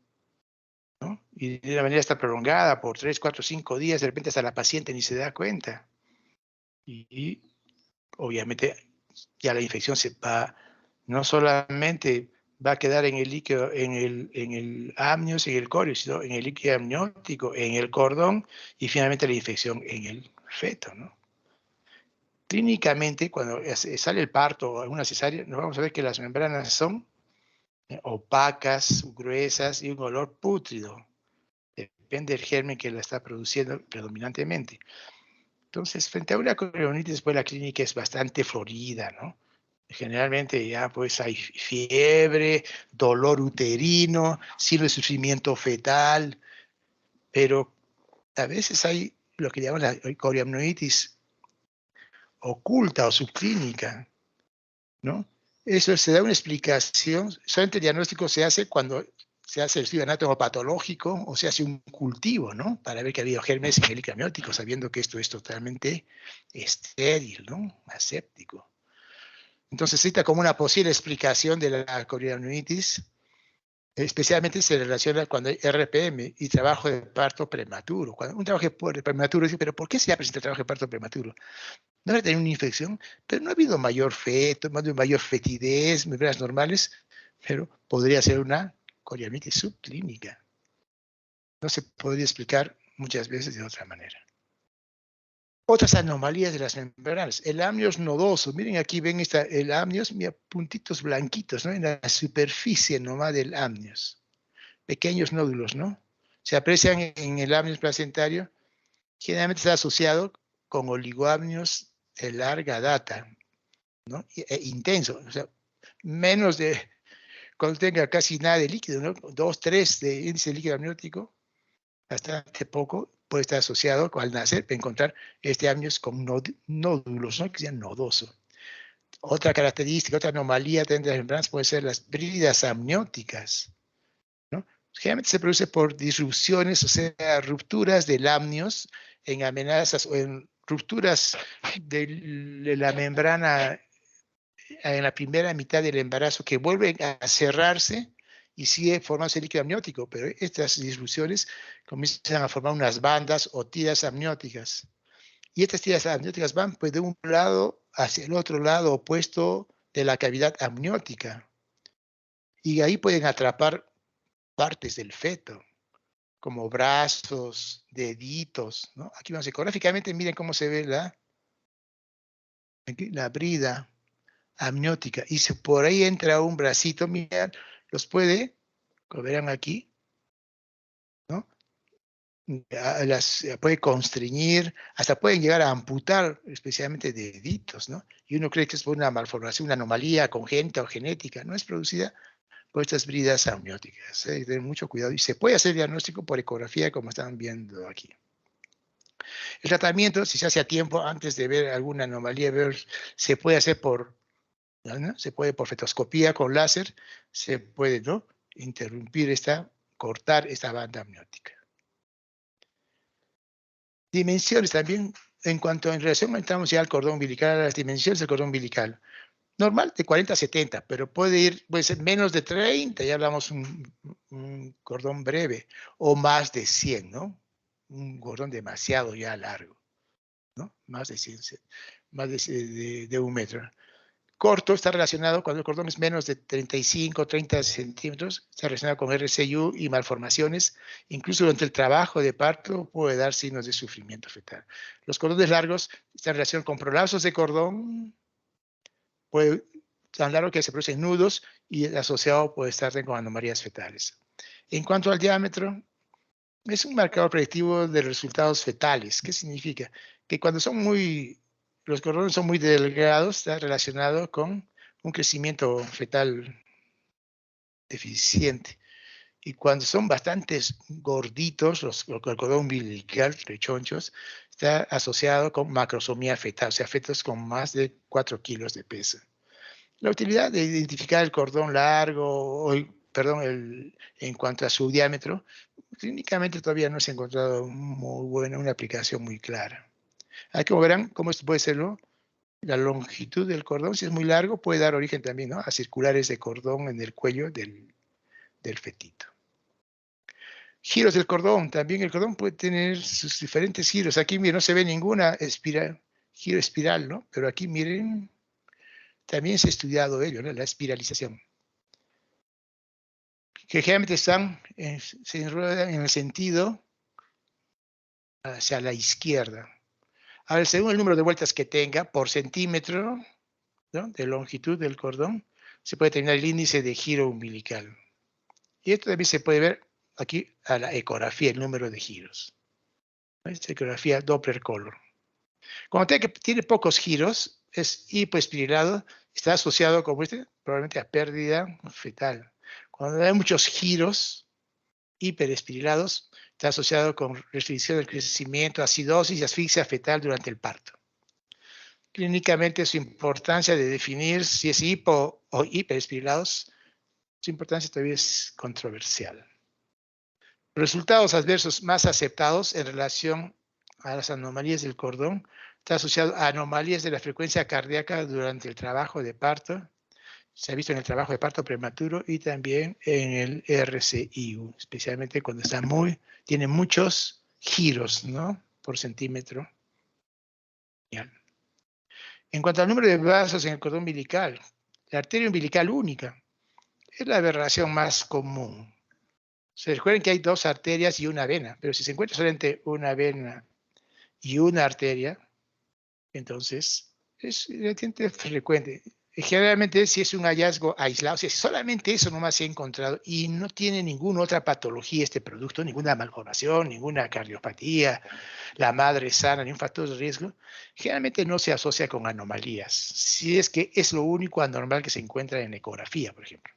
¿no? Y de una manera está prolongada por 3, 4, 5 días, de repente hasta la paciente ni se da cuenta. Y obviamente ya la infección se va, no solamente va a quedar en el líquido, en el amnios, en el corio, sino en el líquido amniótico, en el cordón y finalmente la infección en el feto, ¿no? Clínicamente, cuando sale el parto o una cesárea, nos vamos a ver que las membranas son opacas, gruesas y un olor pútrido. Depende del germen que la está produciendo predominantemente. Entonces, frente a una coriamnitis, pues la clínica es bastante florida, ¿no? Generalmente ya pues hay fiebre, dolor uterino, signo de sufrimiento fetal, pero a veces hay lo que llaman la coriamnitis oculta o subclínica, ¿no? Eso se da una explicación, solamente el diagnóstico se hace cuando se hace el estudio anatomopatológico o se hace un cultivo, ¿no? Para ver que ha habido gérmenes en el líquido amniótico, sabiendo que esto es totalmente estéril, ¿no? Aséptico. Entonces, cita como una posible explicación de la coriamnitis, especialmente se relaciona cuando hay RPM y trabajo de parto prematuro. Cuando un trabajo prematuro dice, pero ¿por qué se presenta el trabajo de parto prematuro? No debe tener una infección, pero no ha habido mayor feto, mayor fetidez, membranas normales, pero podría ser una coriamnitis subclínica. No se podría explicar muchas veces de otra manera. Otras anomalías de las membranas. El amnios nodoso. Miren, aquí ven el amnios, mira, puntitos blanquitos, ¿no? En la superficie nomás del amnios. Pequeños nódulos, ¿no? Se aprecian en el amnios placentario. Generalmente está asociado con oligoamnios de larga data, ¿no? Intenso. O sea, menos de, cuando tenga casi nada de líquido, ¿no? 2, 3 de índice líquido amniótico, bastante poco, puede estar asociado al nacer, encontrar este amnios con nódulos, ¿no? Que sean nodoso. Otra característica, otra anomalía de las membranas puede ser las bridas amnióticas, ¿no? Generalmente se produce por disrupciones, o sea, rupturas del amnios en amenazas o en rupturas de la membrana en la primera mitad del embarazo que vuelven a cerrarse y sigue formándose líquido amniótico, pero estas disrupciones comienzan a formar unas bandas o tiras amnióticas. Y estas tiras amnióticas van pues, de un lado hacia el otro lado opuesto de la cavidad amniótica. Y ahí pueden atrapar partes del feto, como brazos, deditos, ¿no? Aquí vamos ecográficamente, miren cómo se ve la brida amniótica. Y si por ahí entra un bracito, miren, los puede, como verán aquí, ¿no? Las puede constreñir, hasta pueden llegar a amputar, especialmente deditos, ¿no? Y uno cree que es por una malformación, una anomalía congénita o genética, no es producida por estas bridas amnióticas. Hay que tener mucho cuidado y se puede hacer diagnóstico por ecografía, como están viendo aquí. El tratamiento, si se hace a tiempo, antes de ver alguna anomalía, se puede hacer ¿no? Se puede por fetoscopía con láser, se puede, ¿no? Interrumpir cortar esta banda amniótica. Dimensiones también, en relación, entramos ya al cordón umbilical, a las dimensiones del cordón umbilical. Normal de 40 a 70, pero puede ser menos de 30, ya hablamos un cordón breve, o más de 100, ¿no? Un cordón demasiado ya largo, ¿no? Más de 100, más de 1 metro. Corto está relacionado, cuando el cordón es menos de 35, 30 centímetros, está relacionado con RCU y malformaciones. Incluso durante el trabajo de parto puede dar signos de sufrimiento fetal. Los cordones largos están en relación con prolapsos de cordón, puede tan largo que se producen nudos y asociado puede estar con anomalías fetales. En cuanto al diámetro, es un marcador predictivo de resultados fetales. ¿Qué significa? Que cuando los cordones son muy delgados, está relacionado con un crecimiento fetal deficiente. Y cuando son bastante gorditos, el cordón umbilical, rechonchos, está asociado con macrosomía fetal, o sea, fetos con más de 4 kilos de peso. La utilidad de identificar el cordón largo, perdón, en cuanto a su diámetro, clínicamente todavía no se ha encontrado muy buena, una aplicación muy clara. Aquí como verán, cómo esto puede serlo, la longitud del cordón, si es muy largo, puede dar origen también, ¿no?, a circulares de cordón en el cuello del fetito. Giros del cordón, también el cordón puede tener sus diferentes giros. Aquí, miren, no se ve ninguna giro espiral, ¿no? Pero aquí, miren, también se ha estudiado ello, ¿no?, la espiralización. Que generalmente se enredan en el sentido hacia la izquierda. Ahora, según el número de vueltas que tenga por centímetro, ¿no?, de longitud del cordón, se puede determinar el índice de giro umbilical. Y esto también se puede ver aquí a la ecografía, el número de giros. Esta ecografía Doppler color. Cuando tiene pocos giros, es hipoespirilado, está asociado, como probablemente a pérdida fetal. Cuando hay muchos giros hiperespirilados, está asociado con restricción del crecimiento, acidosis y asfixia fetal durante el parto. Clínicamente, su importancia de definir si es hipo o hiperespirilados, su importancia todavía es controversial. Resultados adversos más aceptados en relación a las anomalías del cordón está asociado a anomalías de la frecuencia cardíaca durante el trabajo de parto. Se ha visto en el trabajo de parto prematuro y también en el RCIU, especialmente cuando tiene muchos giros, ¿no?, por centímetro. En cuanto al número de vasos en el cordón umbilical, la arteria umbilical única es la aberración más común. Se recuerden que hay 2 arterias y una vena, pero si se encuentra solamente una vena y una arteria, entonces es relativamente frecuente. Generalmente, si es un hallazgo aislado, si solamente eso nomás se ha encontrado y no tiene ninguna otra patología este producto, ninguna malformación, ninguna cardiopatía, la madre sana, ni un factor de riesgo, generalmente no se asocia con anomalías. Si es que es lo único anormal que se encuentra en ecografía, por ejemplo.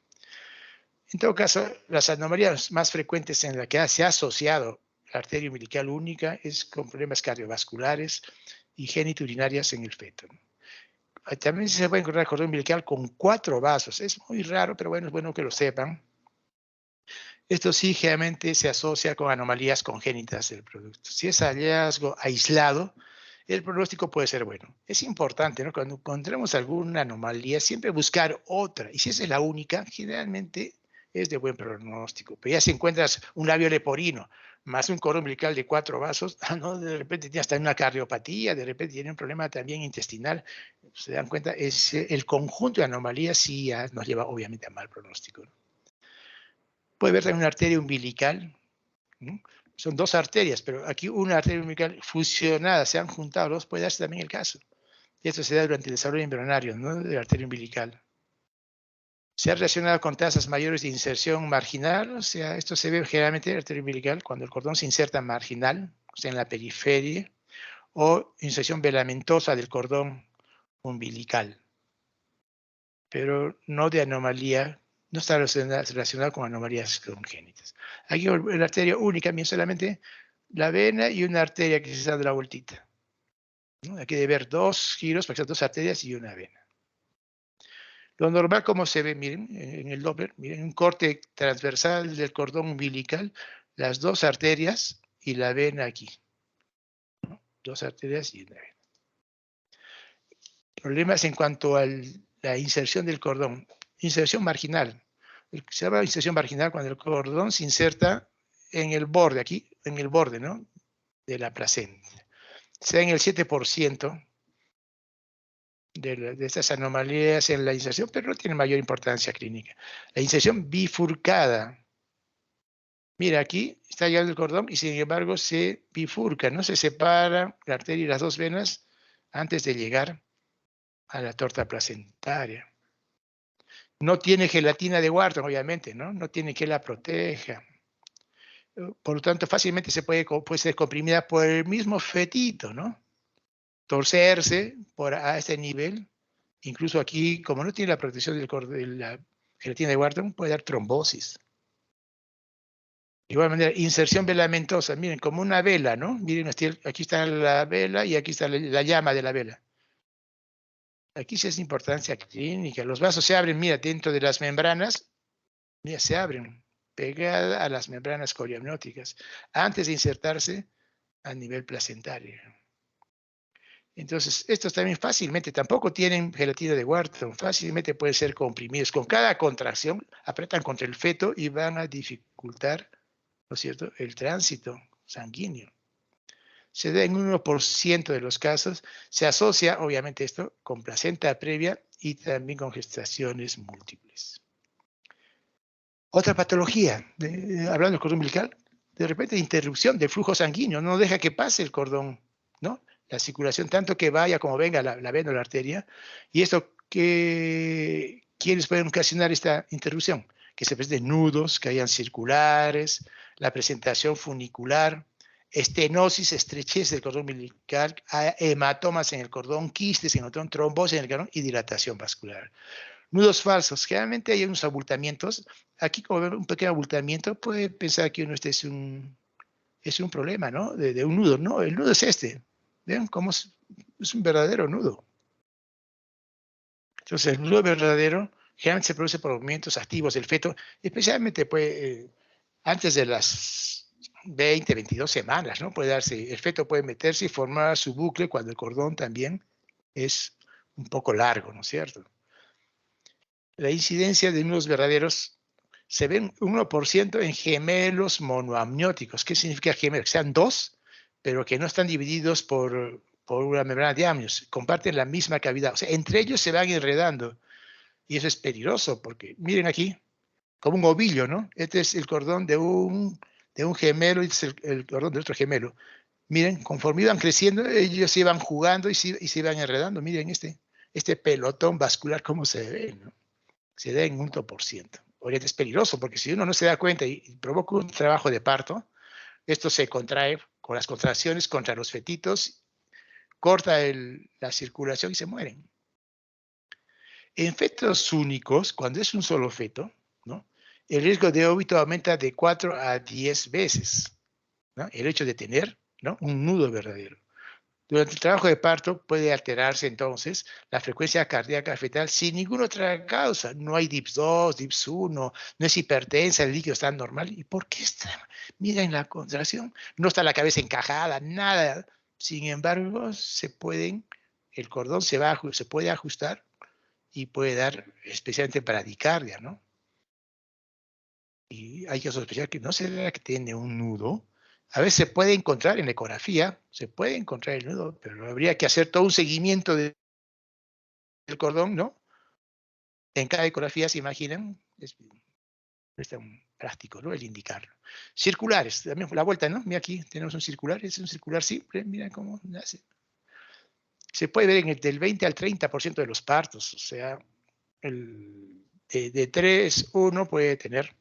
En todo caso, las anomalías más frecuentes en las que se ha asociado la arteria umbilical única es con problemas cardiovasculares y genitourinarias en el feto. También se puede encontrar el cordón umbilical con 4 vasos. Es muy raro, pero bueno, es bueno que lo sepan. Esto sí, generalmente se asocia con anomalías congénitas del producto. Si es hallazgo aislado, el pronóstico puede ser bueno. Es importante, ¿no?, cuando encontremos alguna anomalía, siempre buscar otra. Y si esa es la única, generalmente es de buen pronóstico. Pero ya si encuentras un labio leporino más un cordón umbilical de 4 vasos, ¿no?, de repente tiene hasta una cardiopatía, de repente tiene un problema también intestinal. Se dan cuenta, el conjunto de anomalías sí ya nos lleva obviamente a mal pronóstico, ¿no? Puede haber también una arteria umbilical, ¿no? Son 2 arterias, pero aquí una arteria umbilical fusionada, se han juntado, puede darse también el caso. Y esto se da durante el desarrollo embrionario, ¿no?, de la arteria umbilical. Se ha relacionado con tasas mayores de inserción marginal, o sea, esto se ve generalmente en la arteria umbilical cuando el cordón se inserta marginal, o sea, en la periferia, o inserción velamentosa del cordón umbilical, pero no de anomalía, no está relacionado con anomalías congénitas. Aquí la arteria única, bien solamente la vena y una arteria que se está de la vueltita, ¿no? Aquí debe haber 2 giros, porque son 2 arterias y una vena. Lo normal, como se ve, miren, en el Doppler, miren, un corte transversal del cordón umbilical, las 2 arterias y la vena aquí, ¿no? 2 arterias y una vena. Problemas en cuanto a la inserción del cordón. Inserción marginal. Se llama inserción marginal cuando el cordón se inserta en el borde, aquí, en el borde, ¿no?, de la placenta. Sea en el 7% de estas anomalías en la inserción, pero no tiene mayor importancia clínica. La inserción bifurcada. Mira, aquí está llegando el cordón y sin embargo se bifurca, no se separa la arteria y las 2 venas antes de llegar a la torta placentaria. No tiene gelatina de Wharton, obviamente, ¿no? No tiene que la proteja. Por lo tanto, fácilmente puede ser comprimida por el mismo fetito, ¿no? Torcerse a este nivel. Incluso aquí, como no tiene la protección de la gelatina de Wharton puede dar trombosis. De igual manera, inserción velamentosa, miren, como una vela, ¿no? Miren, aquí está la vela y aquí está la llama de la vela. Aquí sí es importancia clínica. Los vasos se abren, mira, dentro de las membranas, mira, se abren, pegada a las membranas coriamnióticas, antes de insertarse a nivel placentario. Entonces, estos también fácilmente, tampoco tienen gelatina de Wharton, fácilmente pueden ser comprimidos. Con cada contracción, apretan contra el feto y van a dificultar, ¿no es cierto?, el tránsito sanguíneo. Se da en 1% de los casos, se asocia, obviamente, esto con placenta previa y también con gestaciones múltiples. Otra patología, hablando del cordón umbilical, de repente interrupción del flujo sanguíneo, no deja que pase el cordón, ¿no? La circulación, tanto que vaya como venga la vena o la arteria. Y esto, ¿quiénes pueden ocasionar esta interrupción? Que se presenten nudos, que hayan circulares, la presentación funicular, estenosis, estrechez del cordón umbilical, hematomas en el cordón, quistes en el cordón, trombosis en el cordón y dilatación vascular. Nudos falsos, generalmente hay unos abultamientos. Aquí, como vemos un pequeño abultamiento, puede pensar que uno es un problema, ¿no? De un nudo, ¿no? El nudo es este. ¿Ven cómo es un verdadero nudo? Entonces, el nudo verdadero generalmente se produce por movimientos activos del feto, especialmente pues, antes de las 20, 22 semanas, ¿no? Puede darse, el feto puede meterse y formar su bucle cuando el cordón también es un poco largo, ¿no es cierto? La incidencia de nudos verdaderos se ve un 1% en gemelos monoamnióticos. ¿Qué significa gemelos? Que sean dos, pero que no están divididos por una membrana de amnios. Comparten la misma cavidad. O sea, entre ellos se van enredando. Y eso es peligroso porque, miren aquí, como un ovillo, ¿no? Este es el cordón de un gemelo y este es el cordón del otro gemelo. Miren, conforme iban creciendo, ellos se iban jugando y se iban enredando. Miren este pelotón vascular, cómo se ve, ¿no? Se da en 1%. Ahorita es peligroso porque si uno no se da cuenta y provoca un trabajo de parto, esto se contrae con las contracciones contra los fetitos, corta la circulación y se mueren. En fetos únicos, cuando es un solo feto, ¿no?, el riesgo de óbito aumenta de 4 a 10 veces, ¿no?, el hecho de tener, ¿no?, un nudo verdadero. Durante el trabajo de parto puede alterarse entonces la frecuencia cardíaca fetal sin ninguna otra causa. No hay DIPS 2, DIPS 1, no es hipertensa, el líquido está normal. ¿Y por qué está? Mira en la contracción, no está la cabeza encajada, nada. Sin embargo, el cordón se puede ajustar y puede dar especialmente bradicardia, ¿no? Y hay que sospechar que no será que tiene un nudo. A veces se puede encontrar en la ecografía, se puede encontrar el nudo, pero habría que hacer todo un seguimiento del cordón, ¿no? En cada ecografía, ¿se imaginan? Es tan práctico, ¿no?, el indicarlo. Circulares, también la vuelta, ¿no? Mira aquí, tenemos un circular, es un circular simple, mira cómo nace. Se puede ver del 20 al 30% de los partos, o sea, de 3, 1 puede tener,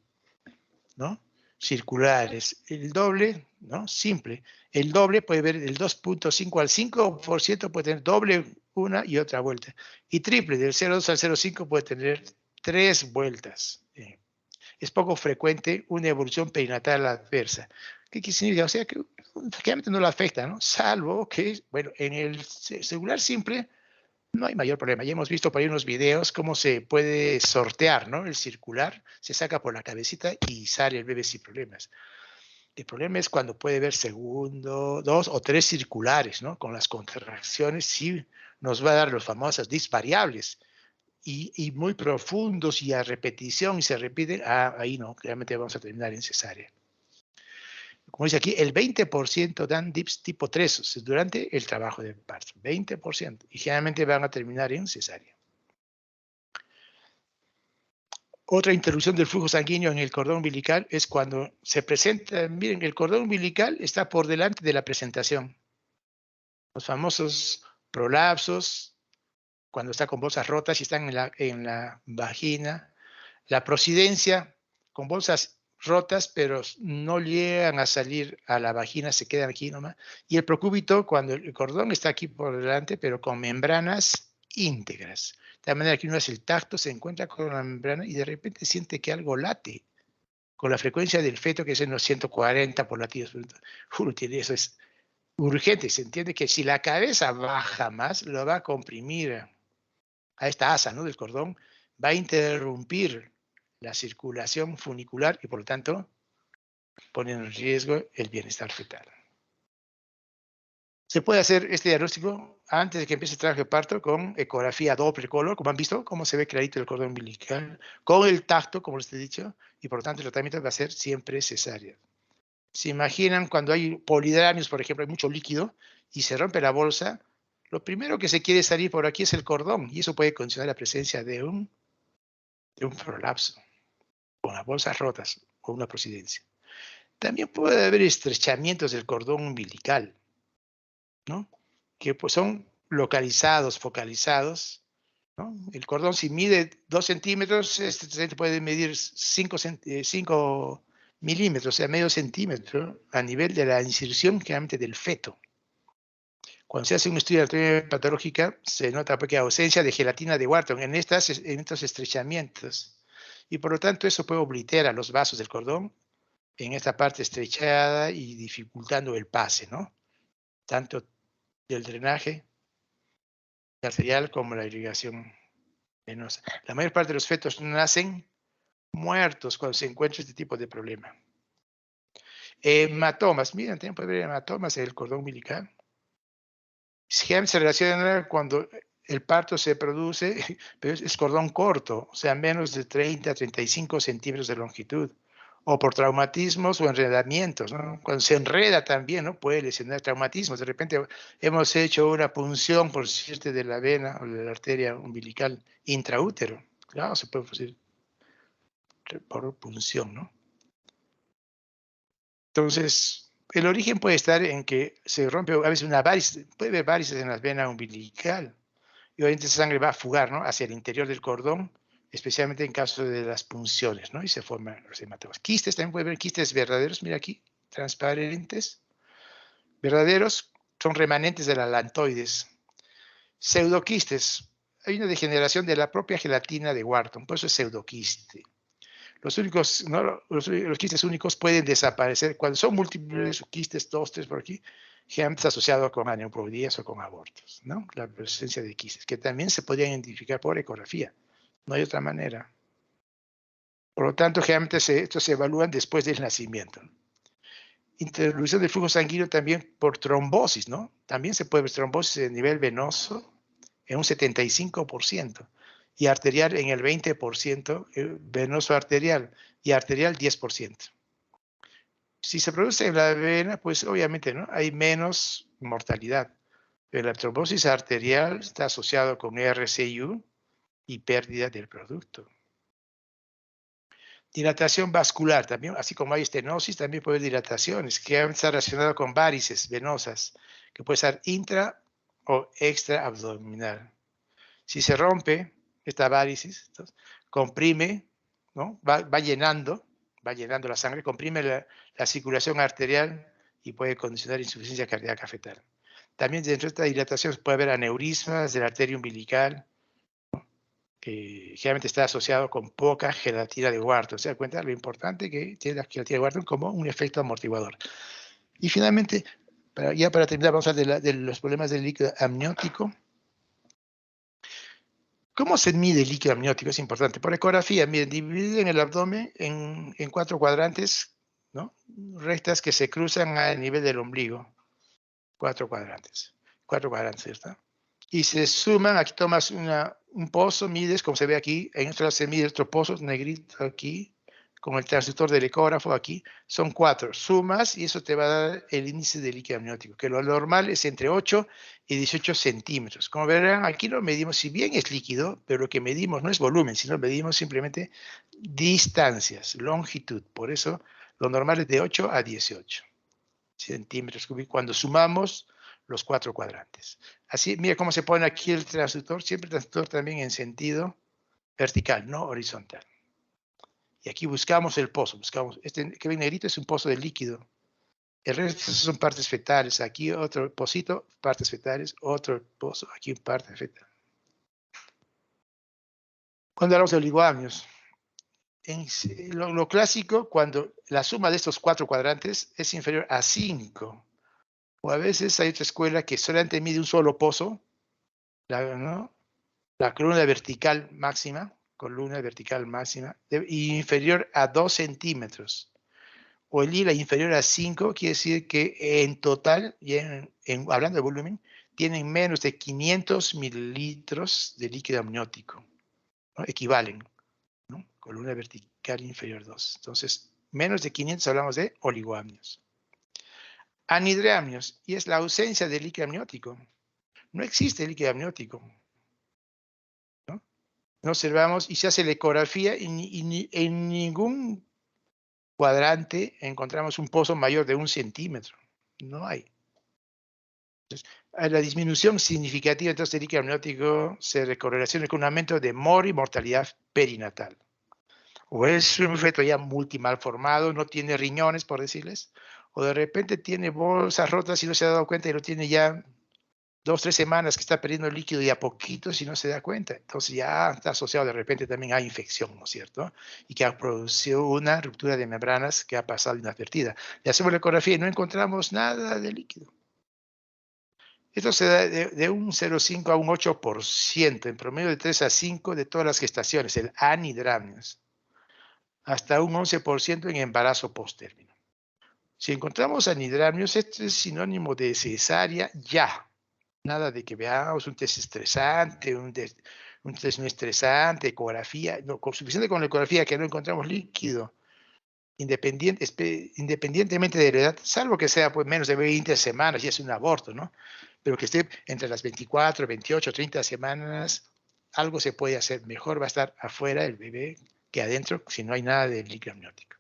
¿no?, circulares. El doble, ¿no?, simple. El doble puede ver del 2.5 al 5% puede tener doble una y otra vuelta. Y triple, del 0.2 al 0.5 puede tener 3 vueltas. Es poco frecuente una evolución perinatal adversa. ¿Qué significa? O sea, que prácticamente no la afecta, ¿no? Salvo que, bueno, en el celular simple no hay mayor problema. Ya hemos visto por ahí unos videos cómo se puede sortear, ¿no?, el circular, se saca por la cabecita y sale el bebé sin problemas. El problema es cuando puede ver segundo, 2 o 3 circulares, ¿no? Con las contracciones sí nos va a dar los famosos DIPS variables y muy profundos y a repetición y se repiten, ahí no, realmente vamos a terminar en cesárea. Como dice aquí, el 20% dan DIPS tipo 3 o sea, durante el trabajo de parto, 20%, y generalmente van a terminar en cesárea. Otra interrupción del flujo sanguíneo en el cordón umbilical es cuando se presenta, miren, el cordón umbilical está por delante de la presentación. Los famosos prolapsos, cuando está con bolsas rotas y están en la vagina. La prosidencia, con bolsas rotas, pero no llegan a salir a la vagina, se quedan aquí nomás. Y el procúbito, cuando el cordón está aquí por delante, pero con membranas íntegras. De manera que uno hace el tacto, se encuentra con la membrana y de repente siente que algo late con la frecuencia del feto, que es en los 140 por latidos. Uno tiene eso, es urgente. Se entiende que si la cabeza baja más, lo va a comprimir a esta asa, ¿no?, del cordón, va a interrumpir la circulación funicular y por lo tanto pone en riesgo el bienestar fetal. Se puede hacer este diagnóstico antes de que empiece el trabajo de parto con ecografía Doppler color, como han visto, cómo se ve clarito el cordón umbilical, con el tacto, como les he dicho, y por lo tanto el tratamiento va a ser siempre cesárea. ¿Se imaginan cuando hay polidramios, por ejemplo, hay mucho líquido y se rompe la bolsa? Lo primero que se quiere salir por aquí es el cordón y eso puede condicionar la presencia de un prolapso, con las bolsas rotas o una prosidencia. También puede haber estrechamientos del cordón umbilical, ¿no?, que pues son localizados, focalizados, ¿no? El cordón, si mide 2 centímetros, este puede medir 5 milímetros, o sea, medio centímetro, a nivel de la inserción generalmente del feto. Cuando se hace un estudio de anatomía patológica, se nota porque ausencia de gelatina de Wharton en estos estrechamientos. Y por lo tanto, eso puede obliterar los vasos del cordón en esta parte estrechada y dificultando el pase, ¿no?, tanto del drenaje arterial como la irrigación venosa. La mayor parte de los fetos nacen muertos cuando se encuentra este tipo de problema. Hematomas, miren, también puede haber hematomas en el cordón umbilical. Se relaciona cuando el parto se produce, pero es cordón corto, o sea, menos de 30 a 35 centímetros de longitud, o por traumatismos o enredamientos, ¿no? Cuando se enreda también, ¿no?, puede lesionar traumatismos. De repente hemos hecho una punción, por decirte, de la vena o de la arteria umbilical intraútero. Claro, se puede producir por punción, ¿no? Entonces, el origen puede estar en que se rompe a veces una varices, puede haber varices en la vena umbilical, y obviamente esa sangre va a fugar, ¿no?, hacia el interior del cordón, especialmente en caso de las punciones, ¿no?, y se forman los hematomas. Quistes, también puede haber quistes verdaderos, mira aquí, transparentes, verdaderos, son remanentes de la lantoides. Pseudoquistes, hay una degeneración de la propia gelatina de Wharton, por eso es pseudoquiste. Los únicos, ¿no?, los quistes únicos pueden desaparecer cuando son múltiples quistes, 2, 3 por aquí, generalmente asociado con aneuploidías o con abortos, ¿no?, la presencia de quistes, que también se podrían identificar por ecografía. No hay otra manera. Por lo tanto, generalmente estos se evalúan después del nacimiento. Interrupción del flujo sanguíneo también por trombosis, ¿no? También se puede ver trombosis a nivel venoso en un 75% y arterial en el 20%, venoso arterial, y arterial 10%. Si se produce en la vena, pues obviamente, ¿no?, hay menos mortalidad. Pero la trombosis arterial está asociado con RCU y pérdida del producto. Dilatación vascular también, así como hay estenosis, también puede haber dilataciones que está relacionado con varices venosas, que puede ser intra o extraabdominal. Si se rompe esta varicis, entonces, comprime, ¿no?, va llenando la sangre, comprime la circulación arterial y puede condicionar insuficiencia cardíaca fetal. También dentro de esta dilatación puede haber aneurismas de la arteria umbilical, que generalmente está asociado con poca gelatina de Wharton. ¿Se da cuenta lo importante que tiene la gelatina de Wharton como un efecto amortiguador? Y finalmente, para terminar, vamos a hablar de los problemas del líquido amniótico. ¿Cómo se mide el líquido amniótico? Es importante. Por ecografía, miren, dividen el abdomen en 4 cuadrantes, ¿no?, rectas que se cruzan a nivel del ombligo. 4 cuadrantes. 4 cuadrantes, ¿cierto? Y se suman, aquí tomas un pozo, mides, como se ve aquí, en otro lado se mide otro pozo negrito aquí, con el transductor del ecógrafo aquí, son 4. Sumas y eso te va a dar el índice de líquido amniótico, que lo normal es entre 8 y 18 centímetros. Como verán, aquí lo medimos, si bien es líquido, pero lo que medimos no es volumen, sino medimos simplemente distancias, longitud. Por eso lo normal es de 8 a 18 centímetros cúbicos cuando sumamos los 4 cuadrantes. Así, mira cómo se pone aquí el transductor, siempre el transductor también en sentido vertical, no horizontal. Y aquí buscamos el pozo, este que ven negrito es un pozo de líquido. El resto son partes fetales, aquí otro pocito, partes fetales, otro pozo, aquí parte fetal. Cuando hablamos de oligoamnios, lo clásico, cuando la suma de estos 4 cuadrantes es inferior a 5, o a veces hay otra escuela que solamente mide un solo pozo, ¿no? La columna vertical máxima, inferior a 2 centímetros, o el ILA inferior a 5, quiere decir que en total, y hablando de volumen, tienen menos de 500 mililitros de líquido amniótico, ¿no? Equivalen, ¿no? Columna vertical inferior 2. Entonces, menos de 500 hablamos de oligoamnios. Anhidramnios, y es la ausencia de líquido amniótico. No existe líquido amniótico, ¿no? No observamos y se hace la ecografía y en ningún cuadrante encontramos un pozo mayor de 1 centímetro. No hay. Entonces, la disminución significativa entonces del líquido amniótico se correlaciona con un aumento de y mortalidad perinatal. O es un feto ya multimalformado, no tiene riñones, por decirles, o de repente tiene bolsas rotas y no se ha dado cuenta y lo tiene ya 2, 3 semanas que está perdiendo líquido y a poquito si no se da cuenta. Entonces ya está asociado de repente también a infección, ¿no es cierto? Y que ha producido una ruptura de membranas que ha pasado inadvertida. Le hacemos la ecografía y no encontramos nada de líquido. Esto se da de un 0,5 a un 8%, en promedio de 3 a 5 de todas las gestaciones, el anhidramnios, hasta un 11% en embarazo posttérmino. Si encontramos anhidramnios, esto es sinónimo de cesárea ya. Nada de que veamos un test estresante, un test no estresante, ecografía. No, suficiente con la ecografía que no encontramos líquido, independientemente de la edad, salvo que sea pues, menos de 20 semanas y es un aborto, ¿no? Pero que esté entre las 24, 28, 30 semanas, algo se puede hacer. Mejor va a estar afuera el bebé que adentro si no hay nada de líquido amniótico.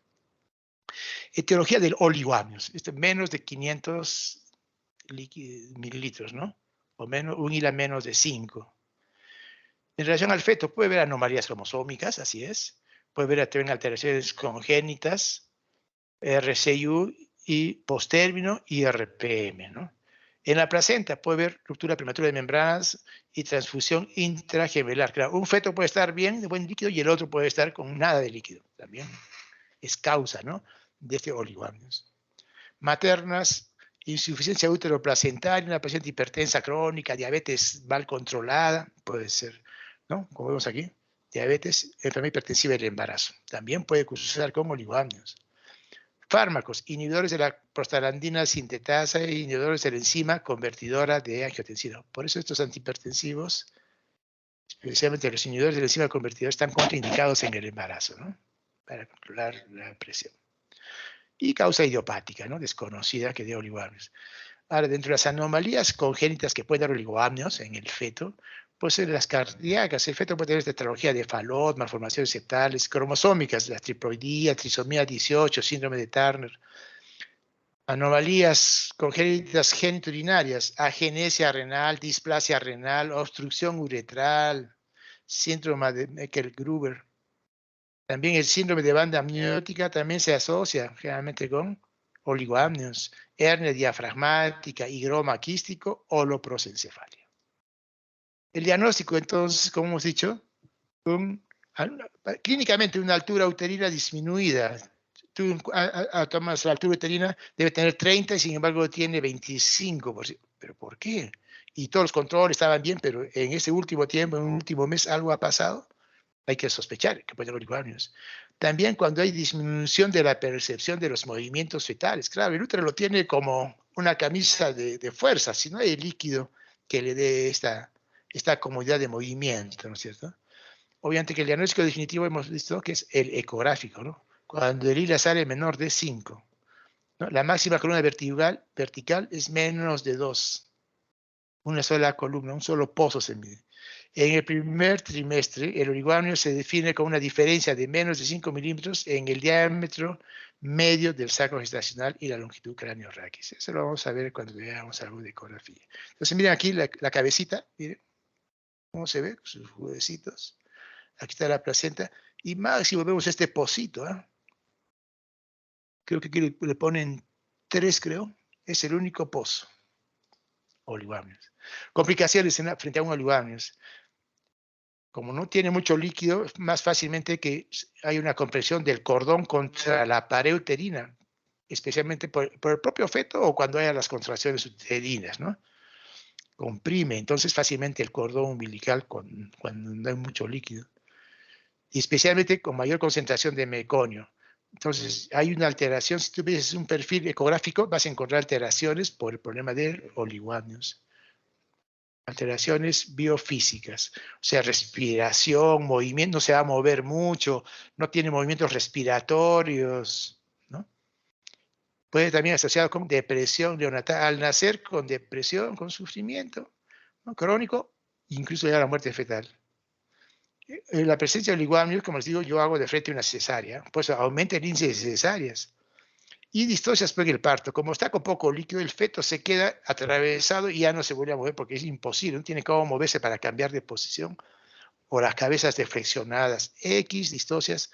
Etiología del oligoamnios, menos de 500 mililitros, ¿no? O menos, un hila menos de 5. En relación al feto, puede haber anomalías cromosómicas, así es. Puede haber también alteraciones congénitas, RCU y posttérmino y RPM, ¿no? En la placenta puede haber ruptura prematura de membranas y transfusión intragemelar. Claro, un feto puede estar bien, de buen líquido, y el otro puede estar con nada de líquido. También es causa, ¿no?, de este oligoamnios. Maternas, insuficiencia útero-placentaria, una paciente hipertensa crónica, diabetes mal controlada, puede ser, ¿no? Como vemos aquí, diabetes, enfermedad hipertensiva del embarazo. También puede cursar con oligoamnios. Fármacos, inhibidores de la prostaglandina sintetasa e inhibidores de la enzima convertidora de angiotensina. Por eso estos antihipertensivos, especialmente los inhibidores de la enzima convertidora, están contraindicados en el embarazo, ¿no?, para controlar la presión. Y causa idiopática, ¿no?, desconocida, que de oligoamnios. Ahora, dentro de las anomalías congénitas que pueden dar oligoamnios en el feto, pueden ser las cardíacas. El feto puede tener tetralogía de Fallot, malformaciones septales, cromosómicas, la triploidía, trisomía 18, síndrome de Turner. Anomalías congénitas genitourinarias, agenesia renal, displasia renal, obstrucción uretral, síndrome de Meckel-Gruber. También el síndrome de banda amniótica también se asocia generalmente con oligoamnios, hernia diafragmática, higroma quístico o loprosencefalia. El diagnóstico, entonces, como hemos dicho, clínicamente una altura uterina disminuida. Tú tomas la altura uterina, debe tener 30 y sin embargo tiene 25%. ¿Pero por qué? Y todos los controles estaban bien, pero en ese último tiempo, en un último mes, algo ha pasado. Hay que sospechar que puede haber oligoamnios. También cuando hay disminución de la percepción de los movimientos fetales. Claro, el útero lo tiene como una camisa de fuerza, si no hay líquido que le dé esta comodidad de movimiento, ¿no es cierto? Obviamente que el diagnóstico definitivo hemos visto que es el ecográfico, ¿no? Cuando el hila sale menor de 5, ¿no? La máxima columna vertical es menos de 2. Una sola columna, un solo pozo se mide. En el primer trimestre, el oligoamnio se define con una diferencia de menos de 5 milímetros en el diámetro medio del saco gestacional y la longitud cráneo-raquis. Eso lo vamos a ver cuando veamos algo de ecografía. Entonces, miren aquí la cabecita, miren cómo se ve, sus huevecitos. Aquí está la placenta. Y máximo vemos este pocito, ¿eh? Creo que aquí le ponen 3, creo. Es el único pozo. Oligoamnios. Complicaciones frente a un oligoamnios. Como no tiene mucho líquido, es más fácilmente que hay una compresión del cordón contra la pared uterina, especialmente por el propio feto o cuando haya las contracciones uterinas, ¿no? Comprime entonces fácilmente el cordón umbilical cuando no hay mucho líquido, y especialmente con mayor concentración de meconio. Entonces, hay una alteración. Si tú ves un perfil ecográfico, vas a encontrar alteraciones por el problema de oligoamnios. Alteraciones biofísicas, o sea, respiración, movimiento, no se va a mover mucho, no tiene movimientos respiratorios, ¿no? Puede también asociado con depresión neonatal, al nacer con depresión, con sufrimiento, ¿no? Crónico, incluso ya la muerte fetal. La presencia de oligoamnios, como les digo, yo hago de frente una cesárea, pues aumenta el índice de cesáreas. Y distocias por el parto. Como está con poco líquido, el feto se queda atravesado y ya no se vuelve a mover porque es imposible, no tiene cómo moverse para cambiar de posición, o las cabezas deflexionadas. X distocias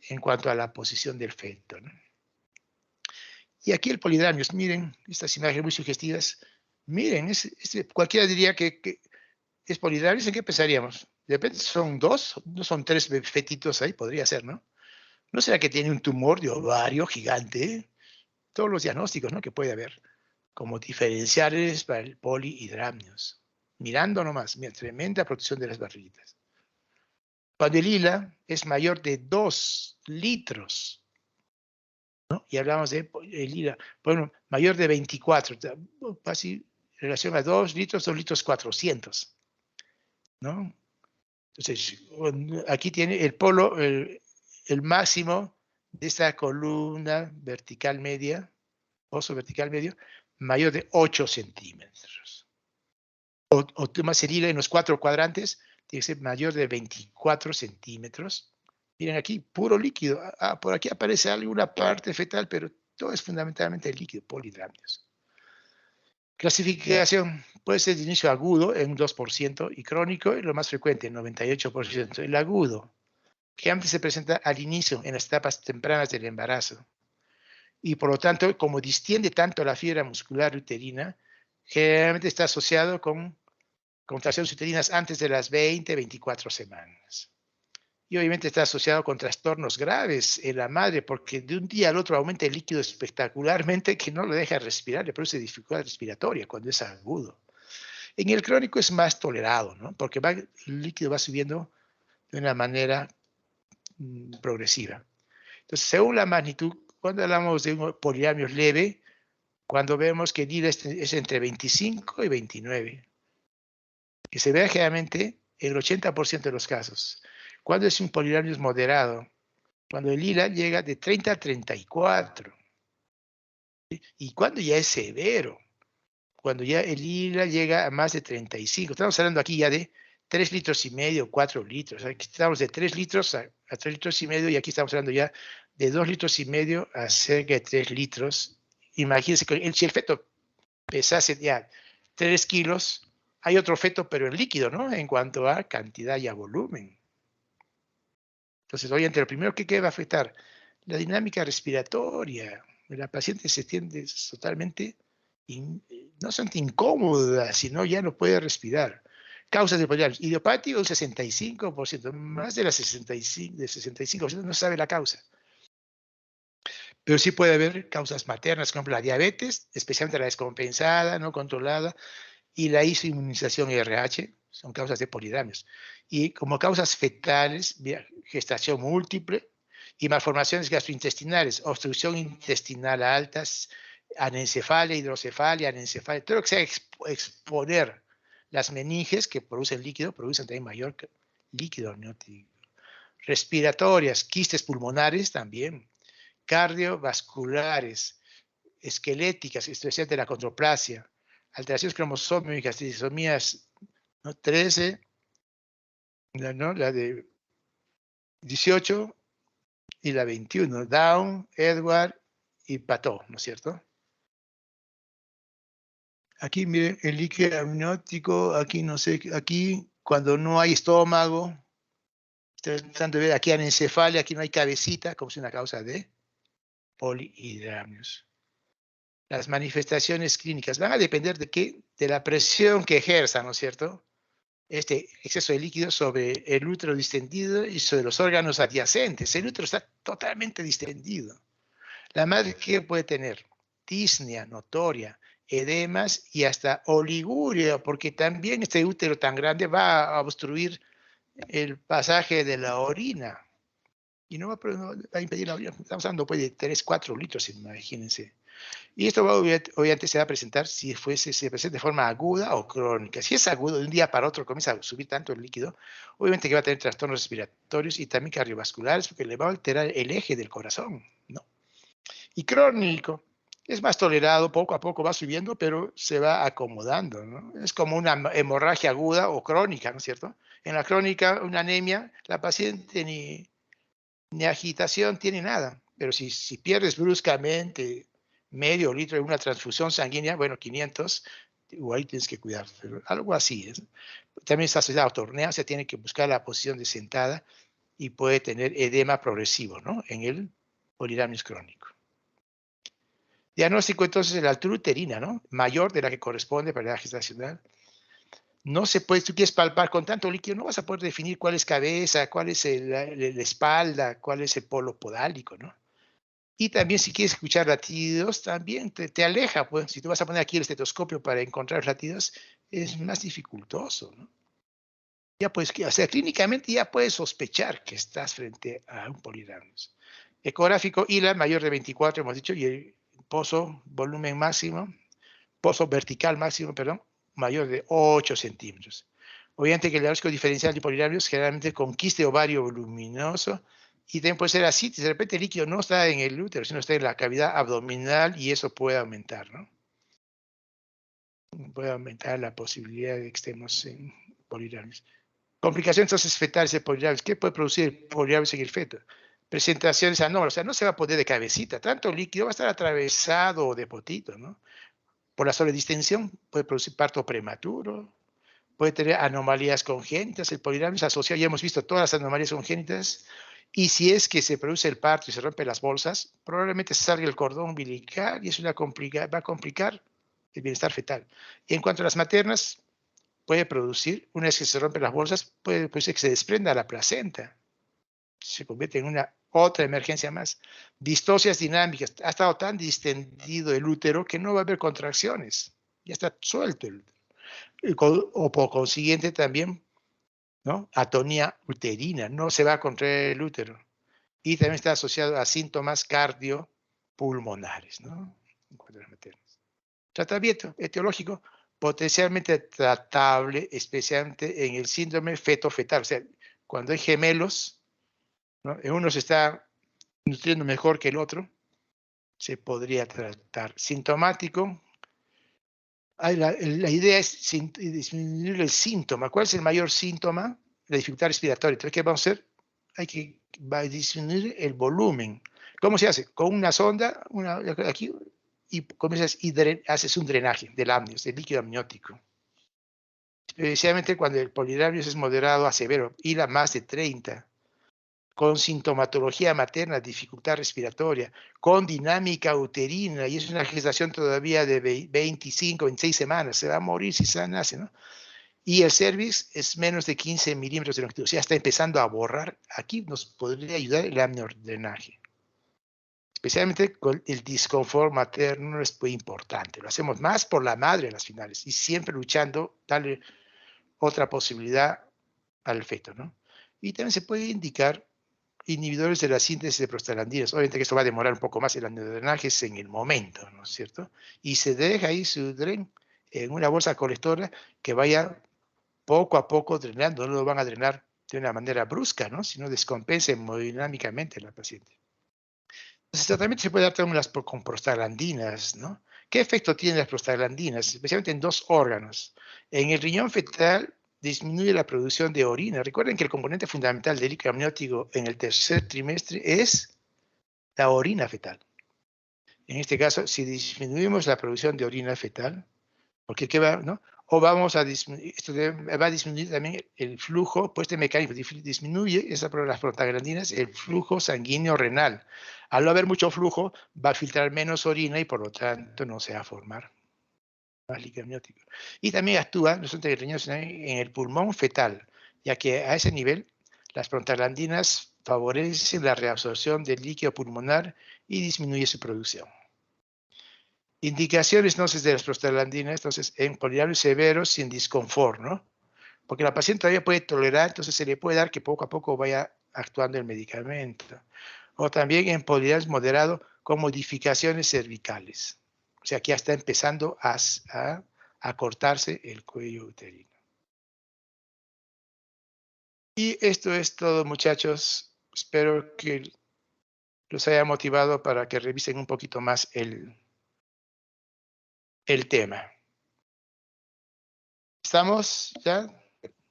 en cuanto a la posición del feto, ¿no? Y aquí el polidramios, miren, estas imágenes muy sugestivas. Miren, cualquiera diría que es polidramios. ¿En qué pensaríamos? De repente son dos, no son tres fetitos ahí, podría ser, ¿no? ¿No será que tiene un tumor de ovario gigante? Todos los diagnósticos, ¿no?, que puede haber como diferenciales para el polihidramnios. Mirando nomás, mira, tremenda protección de las barriguitas. Cuando el lila es mayor de 2 litros, ¿no? Y hablamos de el lila, bueno, mayor de 24, casi en relación a 2 litros, 2 litros 400, ¿no? Entonces, aquí tiene el polo, el máximo de esta columna vertical media, oso vertical medio, mayor de 8 centímetros. O más el hilo en los 4 cuadrantes, tiene que ser mayor de 24 centímetros. Miren aquí, puro líquido. Por aquí aparece alguna parte fetal, pero todo es fundamentalmente líquido, polidramnios. Clasificación puede ser de inicio agudo en un 2% y crónico, y lo más frecuente, en 98%. El agudo, que antes se presenta al inicio, en las etapas tempranas del embarazo. Y por lo tanto, como distiende tanto la fibra muscular uterina, generalmente está asociado con contracciones uterinas antes de las 20, 24 semanas. Y obviamente está asociado con trastornos graves en la madre, porque de un día al otro aumenta el líquido espectacularmente que no lo deja respirar, le produce dificultad respiratoria cuando es agudo. En el crónico es más tolerado, ¿no?, porque el líquido va subiendo de una manera progresiva. Entonces, según la magnitud, cuando hablamos de un polidramnio leve, cuando vemos que el ILA es entre 25 y 29, que se ve generalmente en el 80% de los casos. Cuando es un polidramnio moderado, cuando el ILA llega de 30 a 34. Y cuando ya es severo, cuando ya el ILA llega a más de 35. Estamos hablando aquí ya de 3 litros y medio, 4 litros. Aquí estamos de 3 litros a 3 litros y medio, y aquí estamos hablando ya de 2 litros y medio a cerca de 3 litros. Imagínense que si el feto pesase ya 3 kilos, hay otro feto, pero en líquido, ¿no?, en cuanto a cantidad y a volumen. Entonces, obviamente, lo primero que va a afectar la dinámica respiratoria. La paciente se tiende totalmente, no solamente incómoda, sino ya no puede respirar. Causas de polidramnios. Idiopático, un 65%, más de las 65% no sabe la causa. Pero sí puede haber causas maternas, por ejemplo, la diabetes, especialmente la descompensada, no controlada, y la isoinmunización y RH, son causas de polidramnios. Y como causas fetales, gestación múltiple y malformaciones gastrointestinales, obstrucción intestinal altas, anencefalia, hidrocefalia, anencefalia, todo lo que sea exponer las meninges que producen líquido, producen también mayor líquido amniótico. Respiratorias, quistes pulmonares también, cardiovasculares, esqueléticas, especialmente la condroplasia, alteraciones cromosómicas, trisomías, ¿no?, 13, ¿no?, la de 18 y la 21, Down, Edward y Patot, ¿no es cierto? Aquí miren el líquido amniótico, aquí no sé, aquí cuando no hay estómago, tratando de ver aquí anencefalia, aquí no hay cabecita, como es una causa de polihidramnios. Las manifestaciones clínicas van a depender de qué, de la presión que ejerza, ¿no es cierto?, este exceso de líquido sobre el útero distendido y sobre los órganos adyacentes. El útero está totalmente distendido. La madre, ¿qué puede tener? Disnea notoria, edemas y hasta oliguria, porque también este útero tan grande va a obstruir el pasaje de la orina. Y no va a impedir la orina. Estamos hablando pues, de 3, 4 litros, imagínense. Y esto obviamente se va a presentar si se presenta de forma aguda o crónica. Si es agudo, de un día para otro comienza a subir tanto el líquido, obviamente que va a tener trastornos respiratorios y también cardiovasculares, porque le va a alterar el eje del corazón, ¿no? Y crónico, es más tolerado, poco a poco va subiendo, pero se va acomodando, ¿no? Es como una hemorragia aguda o crónica, ¿no es cierto? En la crónica, una anemia, la paciente ni agitación tiene nada, pero si pierdes bruscamente medio litro de una transfusión sanguínea, bueno, 500, igual tienes que cuidar, pero algo así es. También está asociado a torneo, se tiene que buscar la posición de sentada y puede tener edema progresivo, ¿no? En el poliramnios crónico. Diagnóstico entonces de la altura uterina, ¿no? Mayor de la que corresponde para la edad gestacional. No se puede, tú quieres palpar con tanto líquido, no vas a poder definir cuál es cabeza, cuál es la espalda, cuál es el polo podálico, ¿no? Y también si quieres escuchar latidos, también te aleja, pues si tú vas a poner aquí el estetoscopio para encontrar latidos, es más dificultoso, ¿no? Ya puedes, o sea, clínicamente ya puedes sospechar que estás frente a un poliramnios. Ecográfico ILA mayor de 24, hemos dicho, y el pozo volumen máximo, pozo vertical máximo, perdón, mayor de 8 centímetros. Obviamente que el diagnóstico diferencial de poliramnios generalmente con quiste ovario voluminoso y también puede ser así, de repente el líquido no está en el útero, sino está en la cavidad abdominal y eso puede aumentar, ¿no? Puede aumentar la posibilidad de que estemos en poliramnios. Complicaciones entonces fetales de poliramnios. ¿Qué puede producir poliramnios en el feto? Presentaciones anómalas, o sea, no se va a poner de cabecita, tanto líquido va a estar atravesado de potito, ¿no? Por la sobredistensión puede producir parto prematuro, puede tener anomalías congénitas. El poliramnios asociado, ya hemos visto todas las anomalías congénitas, y si es que se produce el parto y se rompen las bolsas, probablemente se salga el cordón umbilical y eso va a complicar el bienestar fetal. Y en cuanto a las maternas, puede producir, una vez que se rompen las bolsas, puede producir que se desprenda la placenta. Se convierte en una otra emergencia más. Distocias dinámicas. Ha estado tan distendido el útero que no va a haber contracciones. Ya está suelto el útero. O por consiguiente también, ¿no? Atonía uterina. No se va a contraer el útero. Y también está asociado a síntomas cardiopulmonares, ¿no? Tratamiento etiológico potencialmente tratable, especialmente en el síndrome feto-fetal. O sea, cuando hay gemelos, ¿no? Uno se está nutriendo mejor que el otro, se podría tratar. Sintomático, la idea es disminuir el síntoma. ¿Cuál es el mayor síntoma? La dificultad respiratoria. Entonces, ¿qué vamos a hacer? Va a disminuir el volumen. ¿Cómo se hace? Con una sonda, aquí, y comienzas y haces un drenaje del amnios, del líquido amniótico. Especialmente cuando el poliramnios es moderado a severo, y la más de 30, con sintomatología materna, dificultad respiratoria, con dinámica uterina, y es una gestación todavía de 25, 26 semanas, se va a morir si se nace, ¿no? Y el cervix es menos de 15 milímetros de longitud, o sea, está empezando a borrar. Aquí nos podría ayudar el amniodrenaje. Especialmente con el disconfort materno es muy importante. Lo hacemos más por la madre en las finales y siempre luchando, darle otra posibilidad al feto, ¿no? Y también se puede indicar inhibidores de la síntesis de prostaglandinas. Obviamente que esto va a demorar un poco más, el amniodrenaje es en el momento, ¿no es cierto? Y se deja ahí su dren en una bolsa colectora que vaya poco a poco drenando, no lo van a drenar de una manera brusca, ¿no? Sino descompensa hemodinámicamente la paciente. Entonces, el tratamiento se puede dar también con prostaglandinas, ¿no? ¿Qué efecto tienen las prostaglandinas? Especialmente en dos órganos. En el riñón fetal disminuye la producción de orina. Recuerden que el componente fundamental del líquido amniótico en el tercer trimestre es la orina fetal. En este caso, si disminuimos la producción de orina fetal, porque ¿qué va, no? O vamos a disminuir, esto va a disminuir también el flujo, pues este mecanismo disminuye las prostaglandinas, el flujo sanguíneo renal. Al no haber mucho flujo, va a filtrar menos orina y por lo tanto no se va a formar líquido amniótico. Y también actúa, no solamente en el riñón, sino en el pulmón fetal, ya que a ese nivel las prostaglandinas favorecen la reabsorción del líquido pulmonar y disminuye su producción. Indicaciones entonces de las prostaglandinas, entonces en polinomios severos sin disconfort, ¿no? Porque la paciente todavía puede tolerar, entonces se le puede dar que poco a poco vaya actuando el medicamento. O también en polinomios moderados con modificaciones cervicales. O sea, que ya está empezando a cortarse el cuello uterino. Y esto es todo, muchachos. Espero que los haya motivado para que revisen un poquito más el tema. ¿Estamos ya?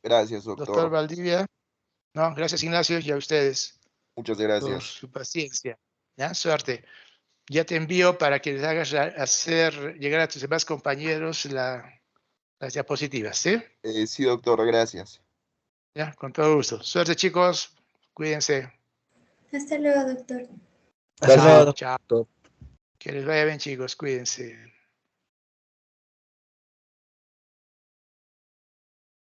Gracias, Doctor doctor. Valdivia. No, gracias, Ignacio, y a ustedes Muchas por gracias. su paciencia. ¿Ya? Suerte. Ya te envío para que les hagas hacer llegar a tus demás compañeros las diapositivas, ¿sí? Sí, doctor, gracias. Ya, con todo gusto. Suerte, chicos. Cuídense. Hasta luego, doctor. Hasta luego, Gracias, doctor. Chao. Que les vaya bien, chicos. Cuídense.